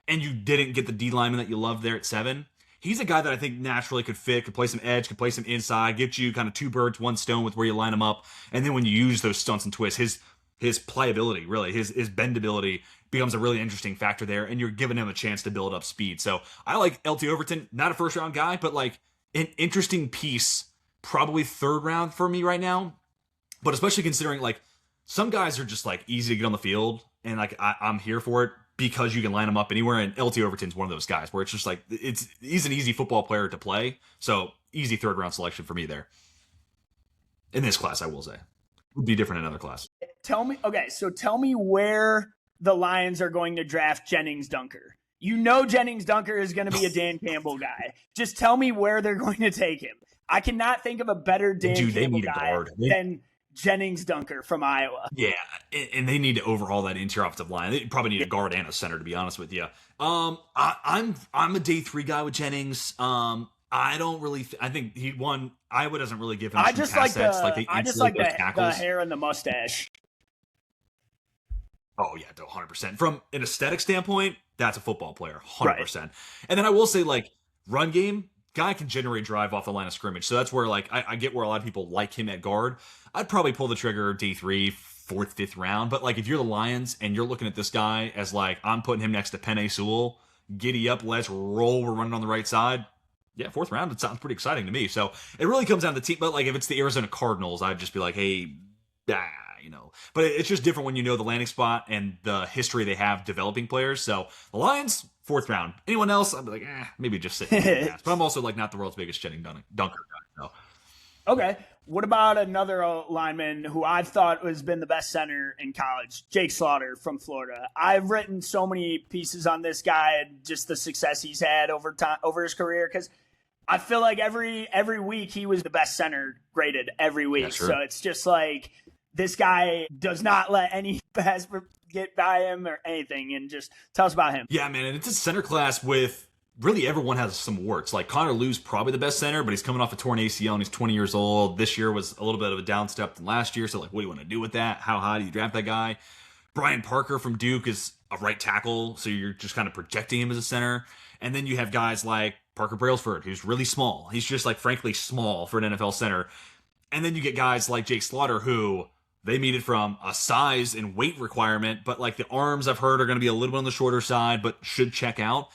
S2: and you didn't get the D lineman that you love there at 7, he's a guy that I think naturally could fit, could play some edge, could play some inside, get you kind of 2 birds, 1 stone with where you line him up. And then when you use those stunts and twists, his pliability, really, his bendability becomes a really interesting factor there, and you're giving him a chance to build up speed. So I like LT Overton, not a first round guy, but like an interesting piece, probably 3rd round for me right now. But especially considering like some guys are just like easy to get on the field, and like I'm here for it because you can line them up anywhere. And LT Overton's one of those guys where it's just like he's an easy football player to play. So easy 3rd round selection for me there. In this class, I will say. Would be different in another class.
S1: Tell me where the Lions are going to draft Jennings Dunker. You know Jennings Dunker is going to be a Dan Campbell guy. Just tell me where they're going to take him. I cannot think of a better Dan Campbell guy than Jennings Dunker from Iowa.
S2: Yeah, and they need to overhaul that interior offensive line. They probably need a guard and a center, to be honest with you. I'm a day 3 guy with Jennings. I don't really. I think he won. Iowa doesn't really give him.
S1: I just like the
S2: tackles.
S1: Hair and the mustache.
S2: Oh yeah, 100%. From an aesthetic standpoint, that's a football player, 100%. Right. And then I will say, like run game, guy can generate drive off the line of scrimmage. So that's where like I get where a lot of people like him at guard. I'd probably pull the trigger day 3, 4th, 5th round. But like if you're the Lions and you're looking at this guy as like I'm putting him next to Penei Sewell, giddy up, let's roll. We're running on the right side. Yeah, 4th round, it sounds pretty exciting to me. So it really comes down to the team. But like if it's the Arizona Cardinals, I'd just be like, hey, But it's just different when you know the landing spot and the history they have developing players. So the Lions, 4th round. Anyone else, I'd be like, maybe just sit. But I'm also like not the world's biggest Jennings Dunker guy. So.
S1: Okay. What about another lineman who I've thought has been the best center in college, Jake Slaughter from Florida? I've written so many pieces on this guy and just the success he's had over his career because I feel like every week he was the best center graded every week. Yeah, sure. So it's just like this guy does not let any pass get by him or anything. And just tell us about him.
S2: Yeah, man. And it's a center class with really everyone has some warts. Like Connor Liu's probably the best center, but he's coming off a torn ACL and he's 20 years old. This year was a little bit of a down step than last year. So like, what do you want to do with that? How high do you draft that guy? Brian Parker from Duke is a right tackle, so you're just kind of projecting him as a center. And then you have guys like Parker Brailsford, who's really small. He's just like frankly small for an NFL center. And then you get guys like Jake Slaughter, who they meet it from a size and weight requirement, but like the arms I've heard are going to be a little bit on the shorter side, but should check out.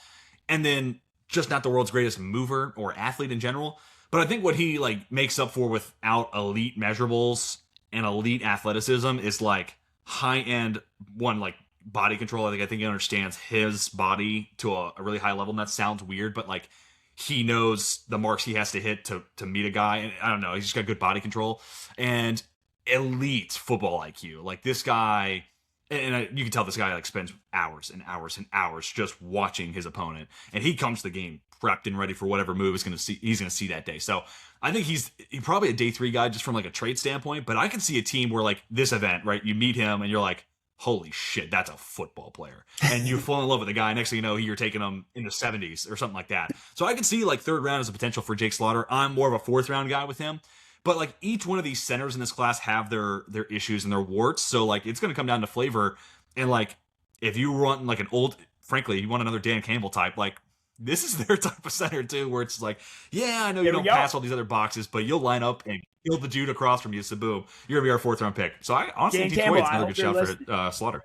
S2: And then just not the world's greatest mover or athlete in general. But I think what he like makes up for without elite measurables and elite athleticism is like high end one, like body control. I think he understands his body to a really high level. And that sounds weird, but like he knows the marks he has to hit to meet a guy. And I don't know, he's just got good body control and elite football IQ. Like this guy, and you can tell this guy like spends hours and hours and hours just watching his opponent, and he comes to the game prepped and ready for whatever move he's going to see that day. So I think he's probably a day 3 guy just from like a trade standpoint, but I can see a team where like this event, right? You meet him and you're like, holy shit, that's a football player. And you fall in love with the guy. Next thing you know, you're taking him in the 70s or something like that. So I can see like 3rd round as a potential for Jake Slaughter. I'm more of a 4th round guy with him. But like each one of these centers in this class have their issues and their warts. So like it's going to come down to flavor. And like if you want like an old, frankly, you want another Dan Campbell type, like this is their type of center too, where it's like, yeah, I know you don't pass all these other boxes, but you'll line up and kill the dude across from you. So boom, you're gonna be our 4th round pick. So I honestly think Detroit's another good shout for Slaughter.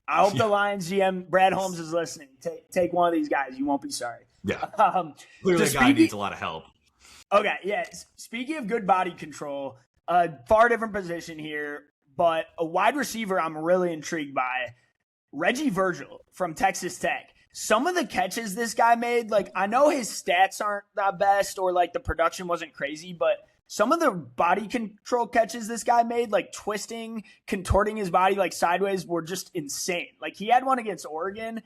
S1: I hope the Lions GM Brad Holmes is listening. Take one of these guys. You won't be sorry.
S2: Yeah. Clearly, the guy needs a lot of help.
S1: Okay, yeah. Speaking of good body control, a far different position here, but a wide receiver I'm really intrigued by, Reggie Virgil from Texas Tech. Some of the catches this guy made, like I know his stats aren't the best or like the production wasn't crazy, but some of the body control catches this guy made, like twisting, contorting his body like sideways, were just insane. Like he had one against Oregon.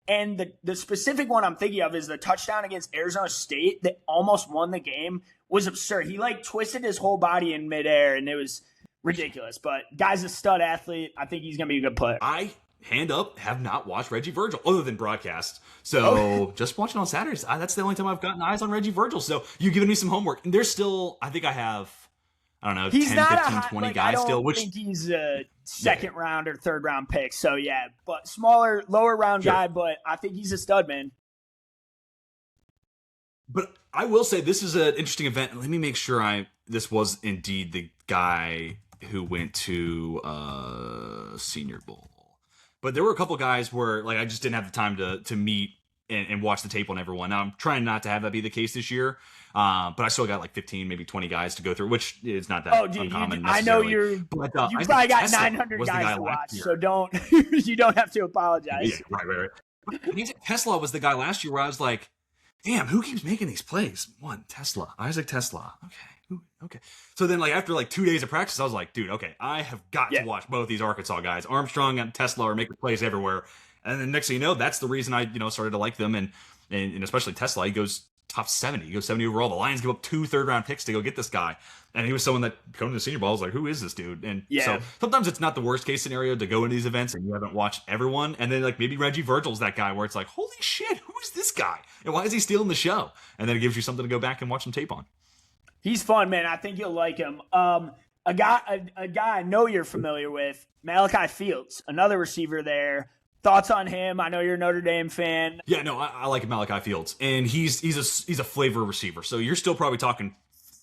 S1: And the specific one I'm thinking of is the touchdown against Arizona State that almost won the game. Was absurd. He like twisted his whole body in midair, and it was ridiculous. But guy's a stud athlete. I think he's going to be a good player.
S2: I, hand up, have not watched Reggie Virgil other than broadcast. So just watching on Saturdays. That's the only time I've gotten eyes on Reggie Virgil. So you've given me some homework. And there's still, I think I have, I don't know,
S1: he's
S2: 10,
S1: not
S2: 15, 20 guys still.
S1: I think he's a second round or 3rd round pick. So yeah, but smaller, lower round guy, but I think he's a stud, man.
S2: But I will say this is an interesting event. Let me make sure this was indeed the guy who went to Senior Bowl. But there were a couple guys where like I just didn't have the time to meet and watch the tape on everyone. Now I'm trying not to have that be the case this year. But I still got like 15, maybe 20 guys to go through, which is not that uncommon.
S1: I know you probably got 900 guys to watch, so you don't have to apologize.
S2: Yeah, right. Tesla was the guy last year where I was like, damn, who keeps making these plays? Isaac Tesla. Okay. So then like after like 2 days of practice, I was like, dude, okay, I have got to watch both these Arkansas guys. Armstrong and Tesla are making plays everywhere. And then next thing you know, that's the reason I, started to like them. And especially Tesla, he goes top 70. He goes 70 overall. The Lions give up 2 third-round picks to go get this guy. And he was someone that going to the Senior Bowl, I was like, who is this dude? And so sometimes it's not the worst case scenario to go into these events and you haven't watched everyone. And then like maybe Reggie Virgil's that guy where it's like, holy shit, who is this guy? And why is he stealing the show? And then it gives you something to go back and watch some tape on.
S1: He's fun, man. I think you'll like him. A guy I know you're familiar with, Malachi Fields, another receiver there. Thoughts on him? I know you're a Notre Dame fan.
S2: Yeah, no, I like Malachi Fields, and he's a flavor receiver. So you're still probably talking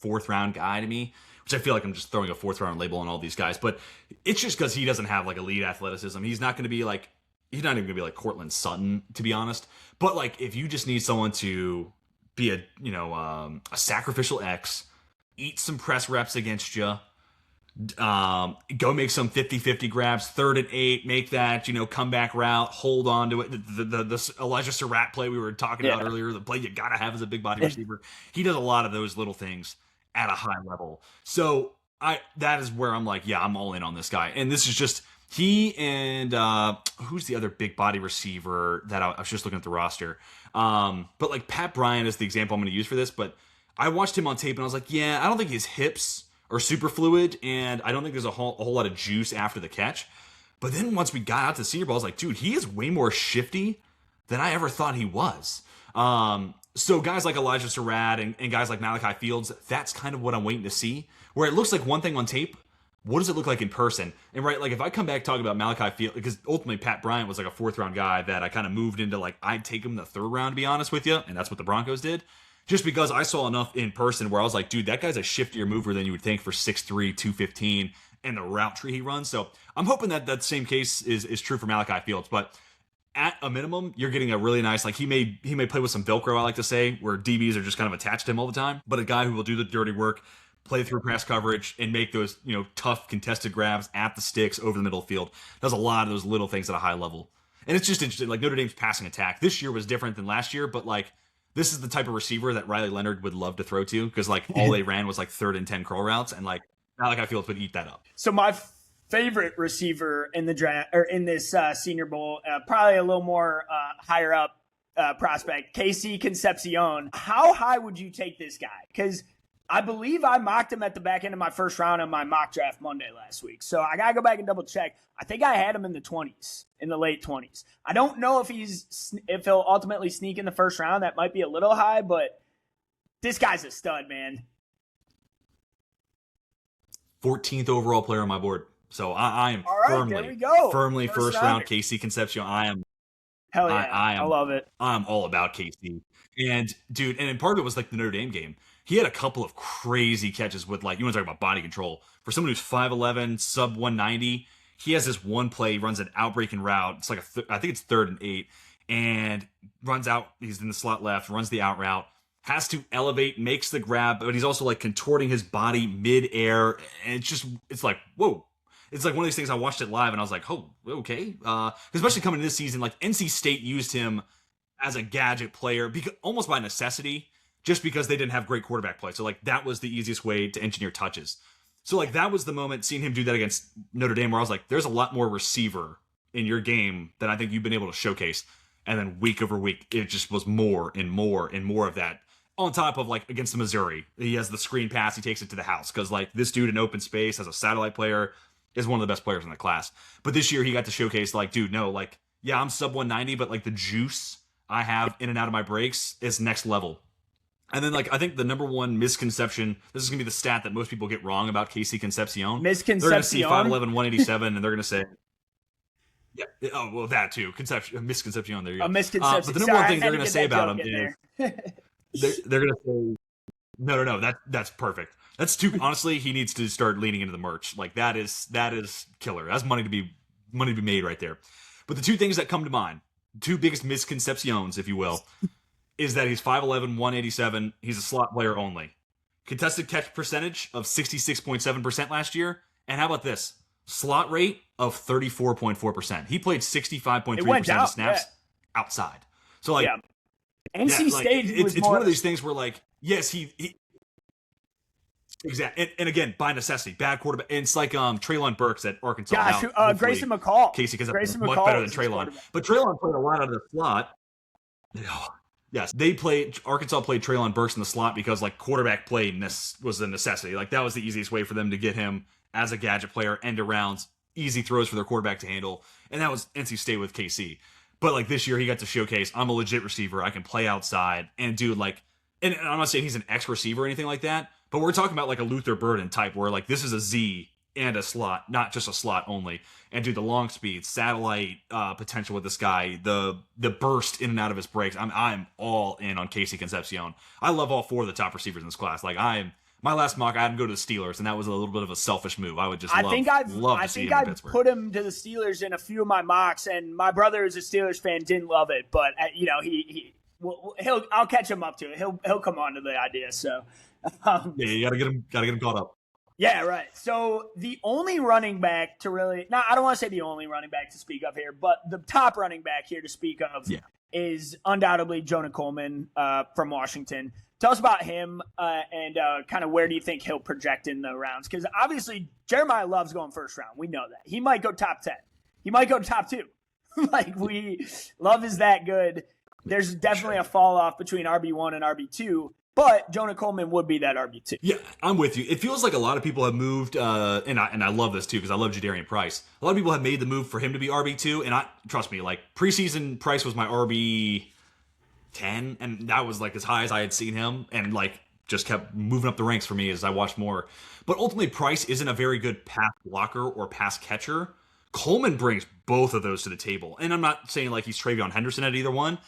S2: 4th round guy to me, which I feel like I'm just throwing a 4th round label on all these guys. But it's just because he doesn't have like elite athleticism. He's not even going to be like Cortland Sutton, to be honest. But like if you just need someone to be a sacrificial X, eat some press reps against you. Go make some 50-50 grabs, 3rd and 8, make that, comeback route, hold on to it. The Elijah Surratt play we were talking about earlier, the play you gotta have as a big body receiver. He does a lot of those little things at a high level. So that is where I'm like, yeah, I'm all in on this guy. And this is just he and who's the other big body receiver that I was just looking at the roster. But like Pat Bryant is the example I'm going to use for this, but I watched him on tape and I was like, yeah, I don't think his hips are super fluid, and I don't think there's a whole lot of juice after the catch. But then once we got out to the Senior Bowl, I was like, dude, he is way more shifty than I ever thought he was. So guys like Elijah Surratt and guys like Malachi Fields, that's kind of what I'm waiting to see. Where it looks like one thing on tape, what does it look like in person? And right, like if I come back talking about Malachi Field, because ultimately Pat Bryant was like a 4th round guy that I kind of moved into like, I'd take him in the 3rd round, to be honest with you. And that's what the Broncos did. Just because I saw enough in person where I was like, dude, that guy's a shiftier mover than you would think for 6'3", 215, and the route tree he runs. So I'm hoping that that same case is true for Malachi Fields. But at a minimum, you're getting a really nice, like he may play with some Velcro, I like to say, where DBs are just kind of attached to him all the time. But a guy who will do the dirty work, play through press coverage, and make those, tough contested grabs at the sticks over the middle field. Does a lot of those little things at a high level. And it's just interesting. Like Notre Dame's passing attack this year was different than last year, but like this is the type of receiver that Riley Leonard would love to throw to, because like all they ran was like 3rd and 10 curl routes, and like Malachi Fields would eat that up.
S1: So my favorite receiver in the draft or in this Senior Bowl, probably a little more higher up prospect, KC Concepcion. How high would you take this guy? Because I believe I mocked him at the back end of my 1st round on my mock draft Monday last week. So I got to go back and double check. I think I had him in the 20s, in the late 20s. I don't know if he'll ultimately sneak in the 1st round. That might be a little high, but this guy's a stud, man.
S2: 14th overall player on my board. So I am firmly first round KC Concepcion.
S1: Hell yeah. I love it.
S2: I'm all about KC. And dude, and part of it was like the Notre Dame game. He had a couple of crazy catches with, like, you want to talk about body control. For someone who's 5'11", sub 190, he has this one play, he runs an outbreaking route. It's like I think it's 3rd and 8, and runs out. He's in the slot left, runs the out route, has to elevate, makes the grab, but he's also like contorting his body mid-air. And it's like, whoa. It's like one of these things, I watched it live and I was like, oh, okay. Especially coming into this season, like NC State used him as a gadget player, because, almost by necessity, just because they didn't have great quarterback play. So like that was the easiest way to engineer touches. So like that was the moment, seeing him do that against Notre Dame, where I was like, there's a lot more receiver in your game than I think you've been able to showcase. And then week over week, it just was more and more and more of that. On top of like against the Missouri, he has the screen pass, he takes it to the house. Because like this dude in open space as a satellite player is one of the best players in the class. But this year he got to showcase like, dude, no, like, yeah, I'm sub 190, but like the juice I have in and out of my breaks is next level. And then, like, I think the number one misconception, this is going to be the stat that most people get wrong about KC Concepcion.
S1: Misconcepcion?
S2: They're going to see 5'11", 187, and they're going to say, yeah, oh, well, that too. Misconception, there you go.
S1: A misconception.
S2: But the number one thing they're going to say about him is, they're going to say, no, that's perfect. That's too, honestly, he needs to start leaning into the merch. Like, that is killer. That's money to be made right there. But the two things that come to mind, two biggest misconceptions, if you will, is that he's 5'11", 187. He's a slot player only. Contested catch percentage of 66.7% last year. And how about this? Slot rate of 34.4%. He played 65.3% of snaps outside. So, like,
S1: NC State,
S2: it's one of these things where, like, yes, he exactly. And again, by necessity, bad quarterback. And it's like Treylon Burks at Arkansas.
S1: Gosh, Grayson McCall.
S2: Casey, because that's much better than Treylon. But Treylon played a lot out of the slot. Yes, Arkansas played Treylon Burks in the slot because, like, quarterback play was a necessity. Like, that was the easiest way for them to get him as a gadget player, end arounds, easy throws for their quarterback to handle. And that was NC State with KC. But, like, this year he got to showcase, I'm a legit receiver. I can play outside. And, dude, like, and I'm not saying he's an X receiver or anything like that, but we're talking about, like, a Luther Burden type where, like, this is a Z and a slot, not just a slot only. And dude, the long speed, satellite potential with this guy, the burst in and out of his breaks. I'm all in on KC Concepcion. I love all four of the top receivers in this class. Like, my last mock, I had him go to the Steelers, and that was a little bit of a selfish move. I would just love to see him in Pittsburgh.
S1: Put him to the Steelers in a few of my mocks, and my brother is a Steelers fan, didn't love it, but I'll catch him up to it. He'll come on to the idea. So
S2: yeah, you gotta get him caught up.
S1: Yeah, right. So the only running back to really, I don't want to say the only running back to speak of here, but the top running back here to speak of is undoubtedly Jonah Coleman from Washington. Tell us about him and kind of where do you think he'll project in the rounds? Because obviously Jeremiah loves going first round. We know that. He might go top 10. He might go top 2. Like, Love is that good. There's definitely a fall off between RB1 and RB2. But Jonah Coleman would be that RB2.
S2: Yeah, I'm with you. It feels like a lot of people have moved, and I love this too because I love Jadarian Price. A lot of people have made the move for him to be RB2, and trust me, like, preseason Price was my RB10, and that was like as high as I had seen him. And like just kept moving up the ranks for me as I watched more. But ultimately, Price isn't a very good pass blocker or pass catcher. Coleman brings both of those to the table. And I'm not saying like he's Travion Henderson at either one,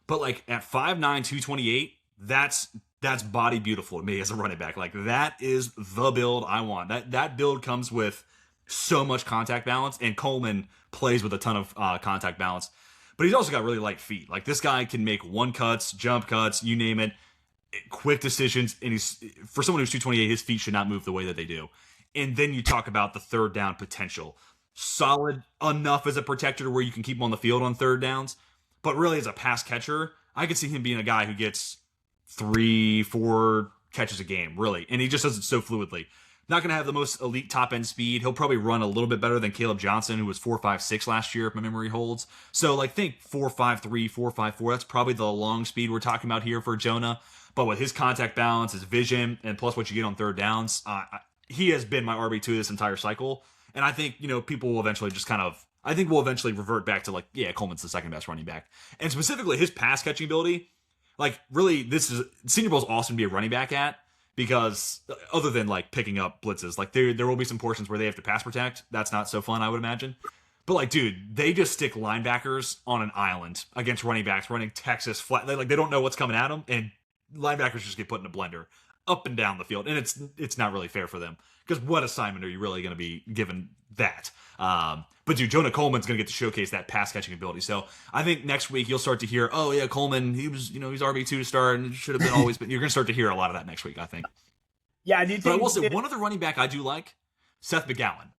S2: but like at 5'9", 228, that's body beautiful to me as a running back. Like that is the build I want. That build comes with so much contact balance, and Coleman plays with a ton of contact balance. But he's also got really light feet. Like this guy can make one cuts, jump cuts, you name it, quick decisions. And he's, for someone who's 228, his feet should not move the way that they do. And then you talk about the third down potential. Solid enough as a protector where you can keep him on the field on third downs. But really as a pass catcher, I could see him being a guy who gets 3-4 catches a game, really. And he just does it so fluidly. Not going to have the most elite top-end speed. He'll probably run a little bit better than Caleb Johnson, who was 4.56 last year, if my memory holds. So, like, think 4.53, 4.54. That's probably the long speed we're talking about here for Jonah. But with his contact balance, his vision, and plus what you get on third downs, he has been my RB2 this entire cycle. And I think, people will eventually just we'll eventually revert back to, like, yeah, Coleman's the second best running back. And specifically, his pass-catching ability, like, really, Senior Bowl is awesome to be a running back at. Because other than like picking up blitzes, like there will be some portions where they have to pass protect. That's not so fun, I would imagine. But like, dude, they just stick linebackers on an island against running backs running Texas flat. They don't know what's coming at them, and linebackers just get put in a blender up and down the field, and it's not really fair for them. Because what assignment are you really going to be given that? But dude, Jonah Coleman's going to get to showcase that pass catching ability. So I think next week you'll start to hear, oh yeah, Coleman, he was, he's RB2 to start and it should have been always been. You're going to start to hear a lot of that next week, I think.
S1: Yeah, I do think.
S2: But I will say one other running back I do like, Seth McGowan.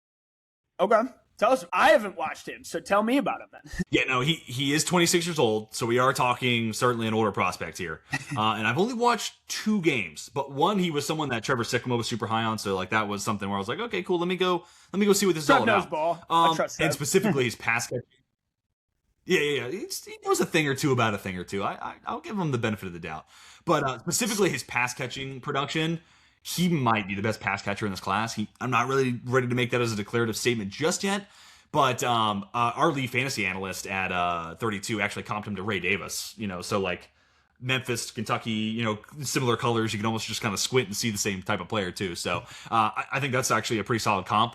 S1: Okay. Tell us. I haven't watched him, so tell me about him then.
S2: Yeah, no, he is 26 years old, so we are talking certainly an older prospect here. And I've only watched 2 games, but one, he was someone that Trevor Sycamore was super high on, so like that was something where I was like, okay, cool, let me go see what this is all about.
S1: Ball. I trust
S2: and specifically his pass catching. Yeah. He knows a thing or two about a thing or two. I'll give him the benefit of the doubt. But specifically his pass catching production, he might be the best pass catcher in this class. I'm not really ready to make that as a declarative statement just yet. But our lead fantasy analyst at 32 actually comped him to Ray Davis. So like Memphis, Kentucky, similar colors. You can almost just kind of squint and see the same type of player too. So I think that's actually a pretty solid comp.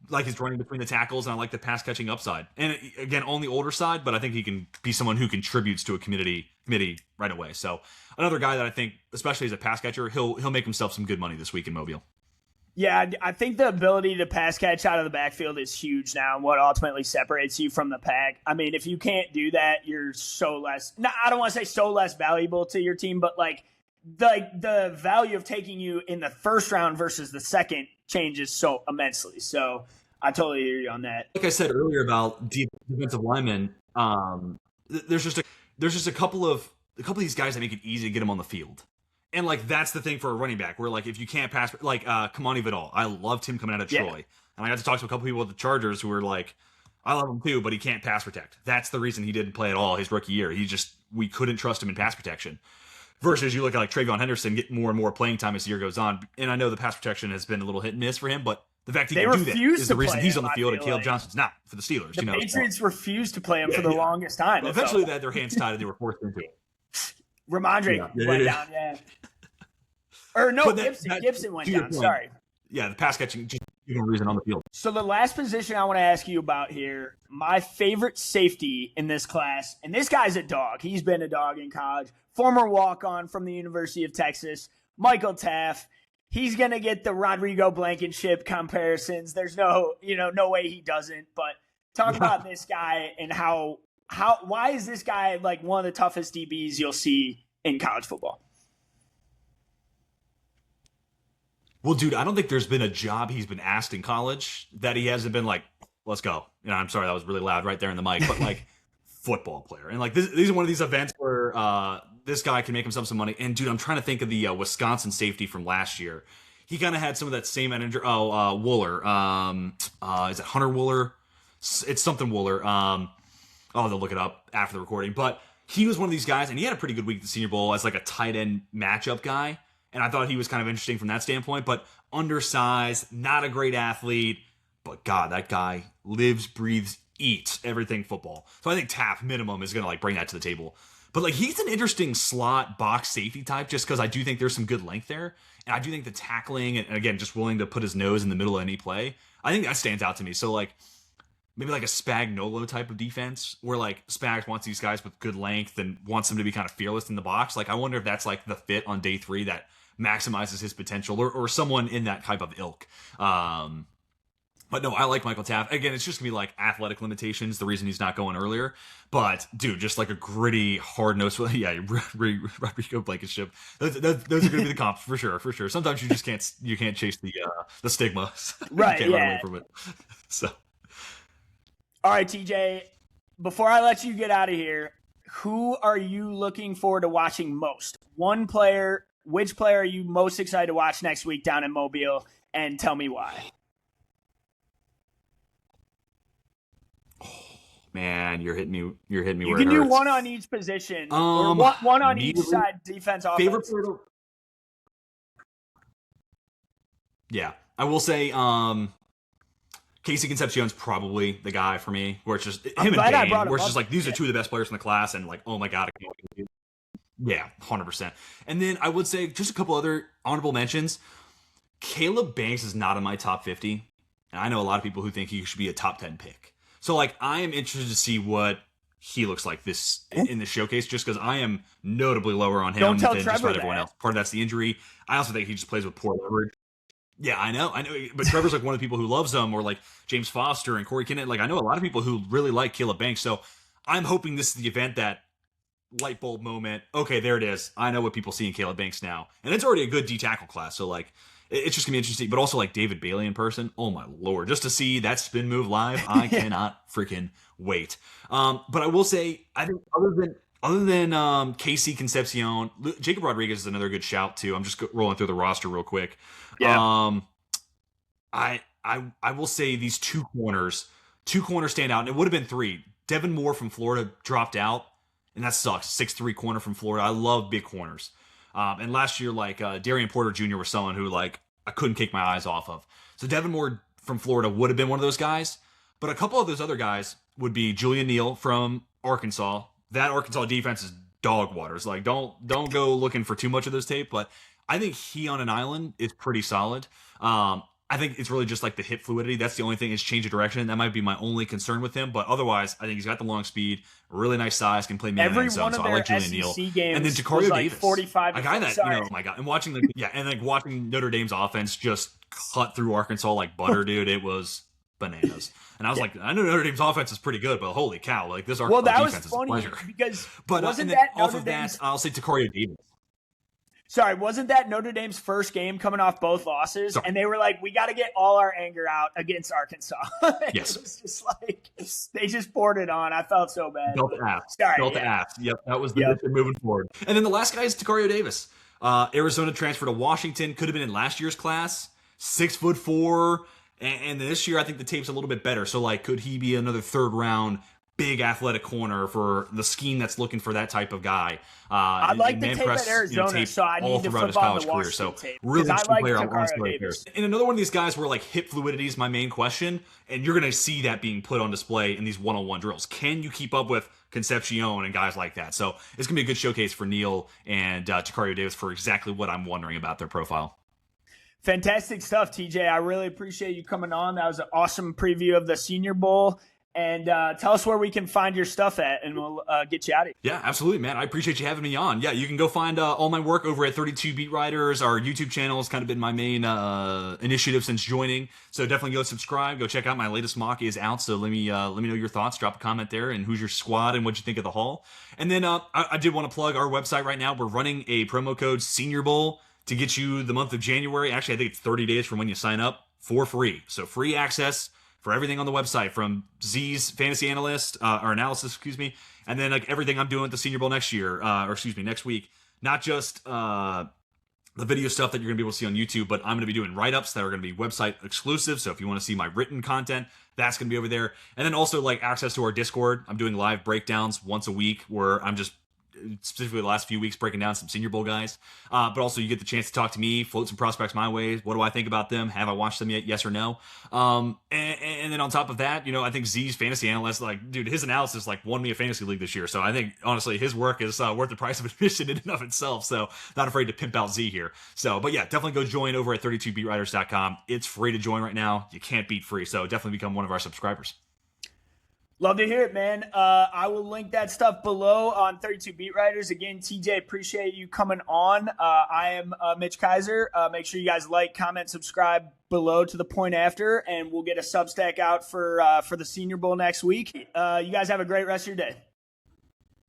S2: Like he's running between the tackles, and I like the pass catching upside. And again, on the older side, but I think he can be someone who contributes to a committee right away. So another guy that I think, especially as a pass catcher, he'll make himself some good money this week in Mobile.
S1: Yeah, I think the ability to pass catch out of the backfield is huge now, and what ultimately separates you from the pack. I mean, if you can't do that, you're so less. No, I don't want to say so less valuable to your team, but like the value of taking you in the first round versus the second changes so immensely. So I totally hear you on that.
S2: Like I said earlier about defensive linemen, there's just a couple of these guys that make it easy to get them on the field. And like that's the thing for a running back, where like if you can't pass, like Kamani Vidal, I loved him coming out of Troy, and I got to talk to a couple people at the Chargers who were like, I love him too, but he can't pass protect. That's the reason he didn't play at all his rookie year. We couldn't trust him in pass protection. Versus you look at like Travion Henderson get more and more playing time as the year goes on, and I know the pass protection has been a little hit and miss for him, but the fact he can do that is the reason he's on the field and Caleb Johnson's not for the Steelers.
S1: The Patriots refused to play him for the longest time.
S2: Well, eventually, they had their hands tied and they were forced into it.
S1: Ramondre went down, Or no, Gibson went down. Sorry.
S2: Yeah, the pass catching just give him a reason on the field.
S1: So the last position I want to ask you about here, my favorite safety in this class, and this guy's a dog. He's been a dog in college. Former walk-on from the University of Texas, Michael Taaffe. He's going to get the Rodrigo Blankenship comparisons. There's no way he doesn't. But talk about this guy and why is this guy like one of the toughest DBs you'll see in college football?
S2: Well, dude, I don't think there's been a job he's been asked in college that he hasn't been like, let's go. I'm sorry, that was really loud right there in the mic, but like football player. And like these are one of these events where this guy can make himself some money. And dude, I'm trying to think of the Wisconsin safety from last year. He kind of had some of that same energy. Wooler. Is it Hunter Wooler? It's something Wooler. They'll look it up after the recording. But he was one of these guys, and he had a pretty good week at the Senior Bowl as like a tight end matchup guy. And I thought he was kind of interesting from that standpoint, but undersized, not a great athlete. But God, that guy lives, breathes, eats everything football. So I think Taaffe minimum is going to like bring that to the table. But like he's an interesting slot box safety type just because I do think there's some good length there. And I do think the tackling and again, just willing to put his nose in the middle of any play, I think that stands out to me. So like maybe like a Spagnuolo type of defense where like Spags wants these guys with good length and wants them to be kind of fearless in the box. Like I wonder if that's like the fit on day 3 that maximizes his potential or someone in that type of ilk. But no, I like Michael Taaffe. Again, it's just going to be like athletic limitations, the reason he's not going earlier. But, dude, just like a gritty, hard-nosed, yeah, Rodrigo Blankenship. Those are going to be the comps, for sure. Sometimes you just can't chase the stigma.
S1: Right,
S2: you can't run away from it. So.
S1: All right, TJ, before I let you get out of here, who are you looking forward to watching most? One player, which player are you most excited to watch next week down in Mobile? And tell me why.
S2: Man, you're hitting me. You
S1: where can do one on each position, or one on each side, defense, offense.
S2: Favorite player? Yeah, I will say, Casey Concepcion's probably the guy for me. Where it's just him and Dane, where it's just like these are two of the best players in the class, and like, oh my god, yeah, 100%. And then I would say just a couple other honorable mentions. Caleb Banks is not in my top 50, and I know a lot of people who think he should be a top 10 pick. So, like, I am interested to see what he looks like in this showcase, just because I am notably lower on him than just about everyone else. Part of that's the injury. I also think he just plays with poor leverage. Yeah, I know. But Trevor's like one of the people who loves him, or like James Foster and Corey Kinnan. Like, I know a lot of people who really like Caleb Banks. So, I'm hoping this is the event that light bulb moment. Okay, there it is. I know what people see in Caleb Banks now. And it's already a good D tackle class. So, like, it's just going to be interesting. But also, like, David Bailey in person. Oh, my Lord. Just to see that spin move live, I cannot freaking wait. But I will say, I think other than Casey Concepcion, Jacob Rodriguez is another good shout, too. I'm just rolling through the roster real quick.
S1: Yeah.
S2: I will say these two corners stand out. And it would have been 3. Devin Moore from Florida dropped out. And that sucks. 6'3" corner from Florida. I love big corners. And last year, like, Darian Porter Jr. was someone who, like, I couldn't take my eyes off of. So Devin Moore from Florida would have been one of those guys. But a couple of those other guys would be Julian Neal from Arkansas. That Arkansas defense is dog waters. Like, don't go looking for too much of those tape. But I think he on an island is pretty solid. I think it's really just like the hip fluidity. That's the only thing is change of direction. That might be my only concern with him. But otherwise, I think he's got the long speed, really nice size, can play man in zone. So I like Julian Neal. And then Jacario Davis,
S1: 45
S2: a guy that oh my god, and watching Notre Dame's offense just cut through Arkansas like butter, dude. It was bananas. And I was like, I know Notre Dame's offense is pretty good, but holy cow, like this Arkansas defense is a pleasure.
S1: Because
S2: but
S1: wasn't
S2: that off of that, I'll say Jacario Davis.
S1: Sorry, wasn't that Notre Dame's first game coming off both losses? Sorry. And they were like, we got to get all our anger out against Arkansas.
S2: Yes.
S1: It was just like, they just poured it on. I felt so bad.
S2: Belt to ass. Yep, that was the mission moving forward. And then the last guy is Jacario Davis. Arizona transfer to Washington, could have been in last year's class, 6'4", and this year I think the tape's a little bit better. So, like, could he be another third round big athletic corner for the scheme that's looking for that type of guy?
S1: I like the tape at Arizona, so I need to flip on the Washington tape.
S2: Really
S1: interesting
S2: player. And another one of these guys where, like, hip fluidity is my main question, and you're going to see that being put on display in these one-on-one drills. Can you keep up with Concepcion and guys like that? So it's going to be a good showcase for Neal and Jacario Davis for exactly what I'm wondering about their profile.
S1: Fantastic stuff, TJ. I really appreciate you coming on. That was an awesome preview of the Senior Bowl. And tell us where we can find your stuff at, and we'll get you out of here.
S2: Yeah, absolutely, man. I appreciate you having me on. Yeah, you can go find all my work over at 32BeatWriters. Our YouTube channel has kind of been my main initiative since joining. So definitely go subscribe. Go check out my latest mock is out. So let me know your thoughts. Drop a comment there, and who's your squad and what you think of the haul. And then I did want to plug our website right now. We're running a promo code Senior Bowl to get you the month of January. Actually, I think it's 30 days from when you sign up for free. So free access for everything on the website, from Z's Fantasy Analyst, or Analysis, and then like everything I'm doing at the Senior Bowl next week. Not just the video stuff that you're going to be able to see on YouTube, but I'm going to be doing write-ups that are going to be website exclusive. So if you want to see my written content, that's going to be over there. And then also like access to our Discord. I'm doing live breakdowns once a week where I'm just specifically the last few weeks breaking down some Senior Bowl guys. But also you get the chance to talk to me, float some prospects my way. What do I think about them? Have I watched them yet? Yes or no? And then on top of that, I think Z's fantasy analyst, like, dude, his analysis like won me a fantasy league this year. So I think honestly his work is worth the price of admission in and of itself. So not afraid to pimp out Z here. So, but yeah, definitely go join over at 32beatwriters.com. It's free to join right now. You can't beat free. So definitely become one of our subscribers.
S1: Love to hear it, man. I will link that stuff below on 32 Beat Writers. Again, TJ, appreciate you coming on. I am Mitch Kaiser. Make sure you guys like, comment, subscribe below to the point after, and we'll get a Substack out for the Senior Bowl next week. You guys have a great rest of your day.